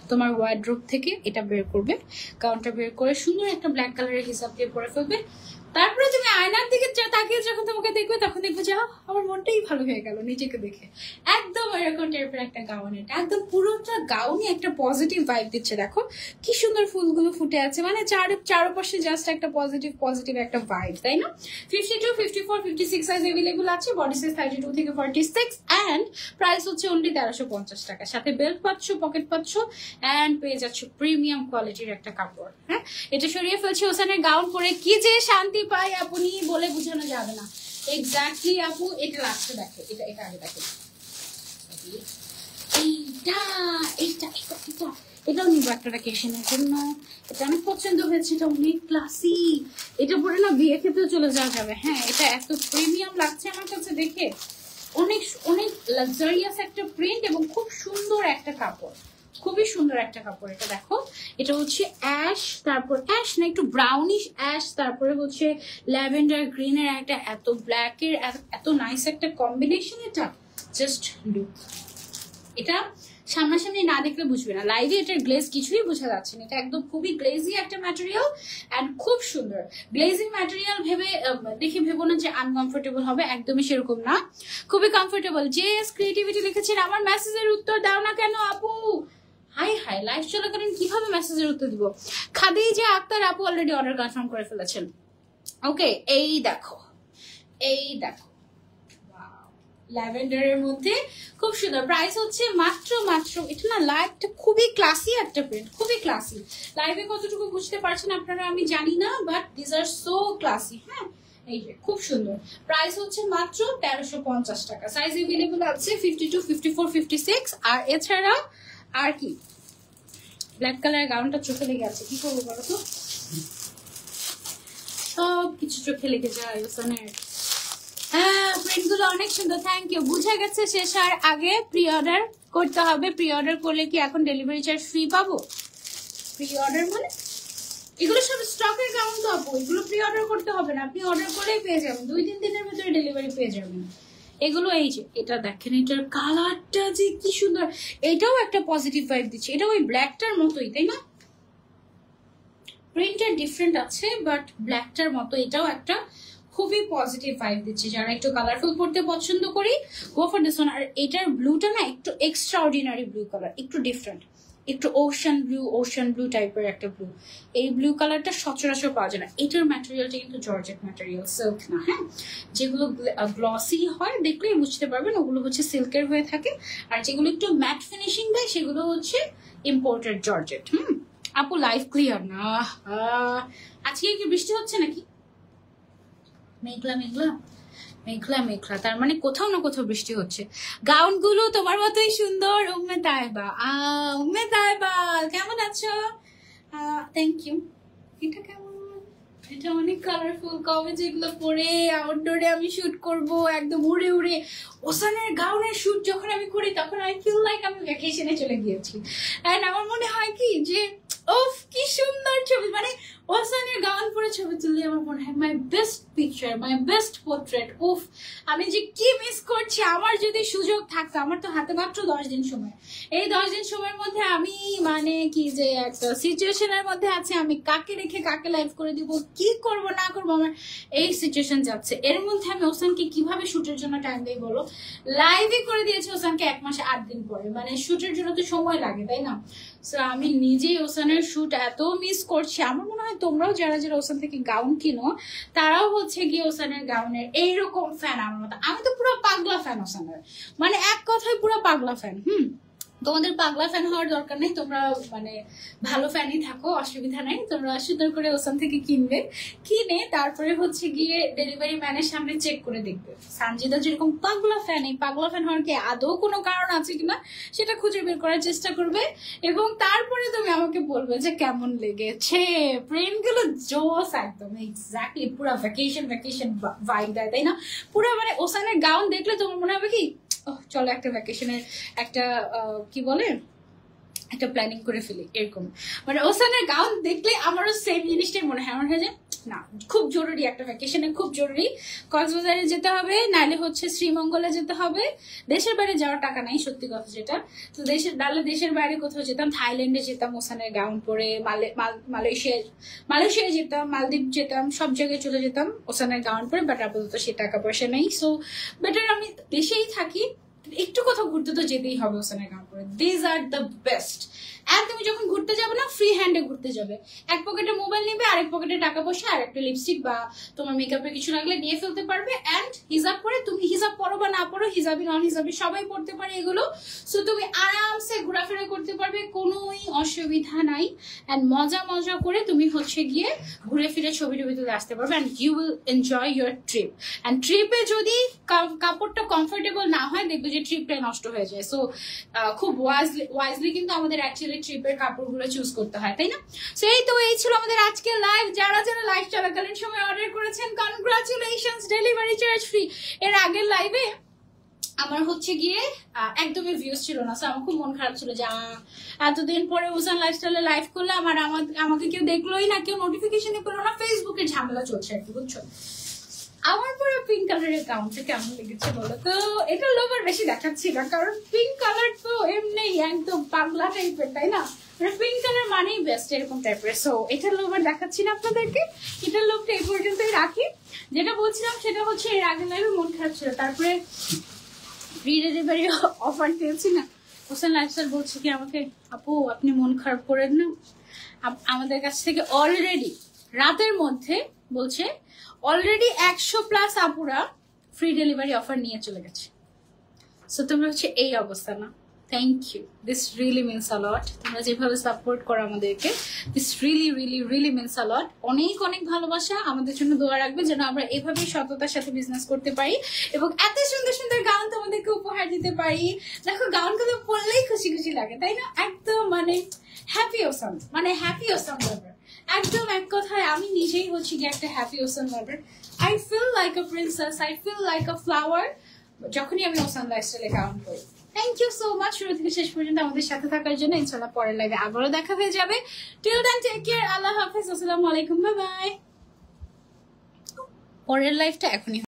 তোমার ওয়ার্ড্রোব থেকে এটা বের করবে, গাউনটা বের করে সুন্দর একটা ব্ল্যাক কালারের হিসাব দিয়ে পরে ফেলবে, তারপরে তুমি আয়নার দিকে তাকিয়ে যখন তোমাকে দেখবে তখন দেখবে যে আমার মনটাই ভালো হয়ে গেল নিজেকে দেখে। একদম এরকম টাইপের একটা গাউন, এটা একদম পুরোটা গাউনই একটা পজিটিভ ভাইব দিচ্ছে। দেখো কি সুন্দর ফুলগুলো ফুটে আছে, মানে চারপাশে জাস্ট একটা পজিটিভ পজিটিভ একটা ভাইব, তাই না? 52, 54, 56 সাইজ अवेलेबल আছে, বডি সাইজ 32 থেকে 46 এন্ড প্রাইস হচ্ছে অনলি 1350 টাকা। সাথে বেল্ট পাচ্ছ, পকেট পাচ্ছ এন্ড পেয়ে যাচ্ছ প্রিমিয়াম কোয়ালিটির একটা কাপড়। হ্যাঁ, এটা সরিয়ে ফেলছি ওসানের গাউন পরে কি যে শান্তি পাই আপনি বলে বোঝানো যাবে না। এক্স্যাক্টলি আপু, এটা লাস্টে দেখে, এটা এটা আগে দেখে, এইটা এটা এটা এটা এটাও নিবো একটা ভ্যাকেশনের জন্য। এটা অনেক পছন্দ হয়েছে, এটা অনেক ক্লাসি, এটা পরে না বিয়ে ক্ষেত্রে চলে যাওয়া যাবে। হ্যাঁ, এটা এত প্রিমিয়াম লাগছে আমার কাছে দেখে, অনেক অনেক লাক্সারিয়াস একটা প্রিন্ট এবং খুব সুন্দর একটা কাপড়, খুবই সুন্দর একটা কাপড়। এটা দেখো, এটা হচ্ছে অ্যাশ, তারপর অ্যাশ না একটু ব্রাউনিশ অ্যাশ, তারপরে হচ্ছে ল্যাভেন্ডার গ্রিনের একটা এত ব্ল্যাকের এত নাইস একটা কম্বিনেশন। এটা জাস্ট লুক, এটা সামনাসামনি না দেখলে বুঝবে না, লাইভে এটার গ্লেজ কিছুই বোঝা যাচ্ছে না। এটা একদম খুবই গ্লেজি একটা ম্যাটেরিয়াল এন্ড খুব সুন্দর। গ্লেজি ম্যাটেরিয়াল ভেবে দেখে ভেবো না যে আনকমফোর্টেবল হবে, একদমই সেরকম না, খুবই কমফোর্টেবল। জেএস ক্রিয়েটিভিটি লিখেছেন আমার মেসেজের উত্তর দাও না কেন আপু? হাই হাই, লাইভ চলাকালীন কিভাবে মেসেজের উত্তর দিব? খাদিজা আক্তার আপু অলরেডি অর্ডার কনফার্ম করে ফেলেছেন। ওকে, এই দেখো, এই দেখো ল্যাভেন্ডারের মধ্যে খুব সুন্দর, প্রাইস হচ্ছে মাত্র মাত্র। এটা না লাইভটা খুবই ক্লাসি একটা প্রিন্ট, খুবই ক্লাসি। লাইভে কতটুকু বুঝতে পারছেন আপনারা আমি জানি না, but this are so classy. হ্যাঁ, এই যে খুব সুন্দর, প্রাইস হচ্ছে মাত্র 1350 টাকা। সাইজ अवेलेबल আছে 52, 54, 56। আর এছাড়া আর কি, ব্ল্যাক কালারের গাউনটা চোখে লেগে আছে, কি করবো বলো তো, সব কিছু চোখে লেগে যায় ওসানের। হ্যাঁ, প্রিন্টগুলো অনেক সুন্দর, থ্যাংক ইউ। বুঝা গেছে, শেষ আর আগে প্রি অর্ডার করতে হবে। প্রি অর্ডার করলে কি এখন ডেলিভারি চার্জ ফ্রি পাবো? প্রি অর্ডার মানে এগুলো সব স্টকের গাউন তো আপু, এগুলো প্রি অর্ডার করতে হবে না, আপনি অর্ডার করলেই পেয়ে যাবেন, 2-3 দিনের ভিতরে ডেলিভারি পেয়ে যাবেন এগুলো। এই যে এটা দেখেন, এটার কালারটা যে কি সুন্দর, এটাও একটা পজিটিভ ভাইব দিচ্ছে, এটা ওই ব্ল্যাকটার মতোই, তাই না? প্রিন্টটা ডিফারেন্ট আছে বাট ব্ল্যাকটার মতো এটাও একটা খুবই পজিটিভ ভাইব দিচ্ছে। যারা একটু কালারফুল পড়তে পছন্দ করি, গো ফর দিস ওয়ান। আর এটার ব্লুটা না একটু এক্সট্রা অর্ডিনারি ব্লু কালার, একটু ডিফারেন্ট, একটু ওশান ব্লু টাইপের একটা ব্লু। এই ব্লু কালারটা সচরাচর পাওয়া যায় না। এটার ম্যাটেরিয়ালটা কিন্তু জর্জেট ম্যাটেরিয়াল, সিল্ক না। হ্যাঁ, যেগুলো গ্লসি হয় দেখলেই বুঝতে পারবেন ওগুলো হচ্ছে সিল্কের হয়ে থাকে, আর যেগুলো একটু ম্যাট ফিনিশিং দেয় সেগুলো হচ্ছে ইম্পোর্টেড জর্জেট। আপু লাইভ ক্লিয়ার না, আজকে কি বৃষ্টি হচ্ছে নাকি? মেঘলা মেঘলা মেঘলা মেঘলা, তার মানে কোথাও না কোথাও বৃষ্টি হচ্ছে। গাউনগুলো তোমার মতোই সুন্দর। উম্মে তাইবা, উম্মে তাইবা কেমন আছো? Thank you. এটা কেমন? এটা অনেক কালারফুল। কবে যেগুলো পরে আউটডোরে আমি শুট করব একদম উড়ে উড়ে। ওসানের গাউনের শুট যখন আমি করি তখন আই ফিল লাইক আমি ভ্যাকেশনে চলে গিয়েছি। এন্ড আমার মনে হয় কি যে ওফ কি সুন্দর ছবি, মানে ওসানের গাউন পরে ছবি তুললে আমার মনে হয় my best picture, my best portrait. উফ, আমি যে কি মিস করছি। আমার যদি সুযোগ থাকতো, আমার তো হাতে মাত্র 10 দিন সময়, এই 10 দিন সময়ের মধ্যে আমি মানে কি যে একটা সিচুয়েশনের মধ্যে আছে, আমি কাকে রেখে কাকে লাইভ করে দিব, কি করব না করব, আমার এই সিচুয়েশন যাচ্ছে। এর মধ্যে আমি ওসানকে কিভাবে শুটের জন্য টাইম দেই বলো? লাইভই করে দিয়েছি ওসানকে 1 মাসে 8 দিন পরে, মানে শুটের জন্য তো সময় লাগে তাই না? সো আমি নিজেই ওসানের শুট এত মিস করছি। আমার মনে হয় তোমরাও যারা যারা ওসান থেকে গাউন কিনো তারাও হচ্ছে গিয়ে ওসানের গাউনের এইরকম ফ্যান আমার মতো। আমি তো পুরো পাগলা ফ্যান ওসানের, মানে এক কথায় পুরো পাগলা ফ্যান। তোমাদের পাগলা ফ্যান হওয়ার দরকার নেই, তোমরা মানে ভালো ফ্যানই থাকো, অসুবিধা নেই। তোমরা সুন্দর করে ওসান থেকে কিনে তারপরে হচ্ছে গিয়ে ডেলিভারি ম্যানের সামনে চেক করে দেখবে। সানজিদা যেরকম পাগলা ফ্যান, এই পাগলা ফ্যান হওয়ার কি আদৌ কোনো কারণ আছে কিনা সেটা খুঁজে বের করার চেষ্টা করবে, এবং তারপরে তুমি আমাকে বলবে যে কেমন লেগেছে। প্রিন্ট গুলো জোস একদম, এক্স্যাক্টলি পুরো ভ্যাকেশন ভাইব দেয় তাই না? পুরো মানে ওসানের গাউন দেখলে তোমার মনে হবে কি চলো একটা ভ্যাকেশনের একটা কি বলে একটা প্ল্যানিং করে ফেলি, এরকম। মানে ওসানের গাউন দেখলে আমারও সেম জিনিসটাই মনে হয়। আমার হয় যে না, খুব জরুরি একটা ভ্যাকেশনে, খুব জরুরি কক্সবাজারে যেতে হবে, নাহলে হচ্ছে শ্রীমঙ্গলে যেতে হবে। দেশের বাইরে যাওয়ার টাকা নাই, সত্যি কথা যেটা। তো দেশের বাইরে কোথাও যেতাম, থাইল্যান্ডে যেতাম ওসানের গাউন পরে, মালয়েশিয়ায় যেতাম, মালদ্বীপ যেতাম, সব জায়গায় চলে যেতাম ওসানের গাউন পরে। বাট আপাতত সে টাকা পয়সা নেই, সো বেটার আমি দেশেই থাকি। একটু কোথাও ঘুরতে তো যেতেই হবে ওসানের গাউন পরে। This are the best. আর তুমি যখন ঘুরতে যাবে না, ফ্রি হ্যান্ডে ঘুরতে যাবে, এক পকেটে মোবাইল নিবে, আরেক পকেটে টাকা পয়সা, আর একটা লিপস্টিক বা তোমার মেকআপের কিছু লাগলে নিয়ে ফেলতে পারবে। অ্যান্ড হিজাব পরে, তুমি হিজাব পরো বা না পরো, হিজাবি নন হিজাবি সবাই পড়তে পারে এগুলো। সো তুমি আরামসে ঘোরাফেরা করতে পারবে, কোনোই অসুবিধা নাই। অ্যান্ড মজা করে তুমি হচ্ছে গিয়ে ঘুরে ফিরে ছবি তুলে আসতে পারবে। And you will enjoy your trip. And ট্রিপে যদি কাপড়টা কমফোর্টেবল না হয়, দেখবে যে ট্রিপটাই নষ্ট হয়ে যায়। সো খুব ওয়াইজলি কিন্তু আমাদের অ্যাকচুয়ালি ট্রিপের কাপড়গুলো চুজ করতে হয়, তাই না? সো এই ছিল আমাদের আজকে লাইভ। যারা লাইভ চলাকালীন সময় অর্ডার করেছেন, কনগ্রাচুলেশনস, ডেলিভারি চার্জ ফ্রি। এর আগের লাইভে আমার হচ্ছে গিয়ে একদমই ভিউজ ছিল না, আমার খুব মন খারাপ ছিল যে এতদিন পরে ওসান লাইফস্টাইলে লাইভ করলে আমাকে কেউ দেখলোই না, কেউ নোটিফিকেশনই করলো না। ফেসবুকের ঝামেলা চলছে আর কি, বুঝছো? আমার পরে পিঙ্ক কালারের গাউনটা কেমন লেগেছে বলো তো? এটা লোভার বেশি দেখাচ্ছি না, কারণ পিঙ্ক কালার তো এমনি একদম পাগলা টাইপের, তাই না? মানে পিঙ্ক কালার মানেই বেস্ট এরকম টাইপের। সো এটার লোভার দেখাচ্ছি না আপনাদেরকে, এটার লোভটা এই পর্যন্তই রাখি। যেটা বলছিলাম সেটা হচ্ছে এর আগের লাইভে মন খারাপ ছিল, তারপরে ফ্রি ডেলিভারি অফার দিয়েছি না, ওসান লাইফস্টাইল বলছে কি আমাকে, আপু আপনি মন খারাপ করেন না, আমাদের কাছ থেকে অলরেডি রাতের মধ্যে বলছে অলরেডি 100+ আপুরা ফ্রি ডেলিভারি অফার নিয়ে চলে গেছে। সো তোমরা হচ্ছে এই অবস্থা না। Thank you, this really means a lot. তোমরা যেভাবে সাপোর্ট করো আমাদেরকে, this really means a lot. অনেক ভালোবাসা, আমাদের জন্য দোয়া রাখবে যেন আমরা এভাবেই সততার সাথে বিজনেস করতে পারি এবং এত সুন্দর গাউন তোমাদেরকে উপহার দিতে পারি। দেখো গাউনগুলো পরলেই খুশি লাগে, তাই না? একদম মানে হ্যাপি ওসান, মানে হ্যাপি ওসান লাভার। একদম এক কথায় আমি নিজেই হচ্ছি গিয়ে একটা happy Ocean lover. I feel like a princess, I feel like a flower যখনই আমি ওসান লাইফস্টাইলে গাউন পরি। থ্যাংক ইউ সো মাচ শুরু থেকে শেষ পর্যন্ত আমাদের সাথে থাকার জন্য। ইনশাআল্লাহ পরের লাইভে আবারও দেখা হয়ে যাবে। টিল দেন টেক কেয়ার, আল্লাহ হাফেজ, আসসালামু আলাইকুম, বাই বাই। পরের লাইভটা এখনই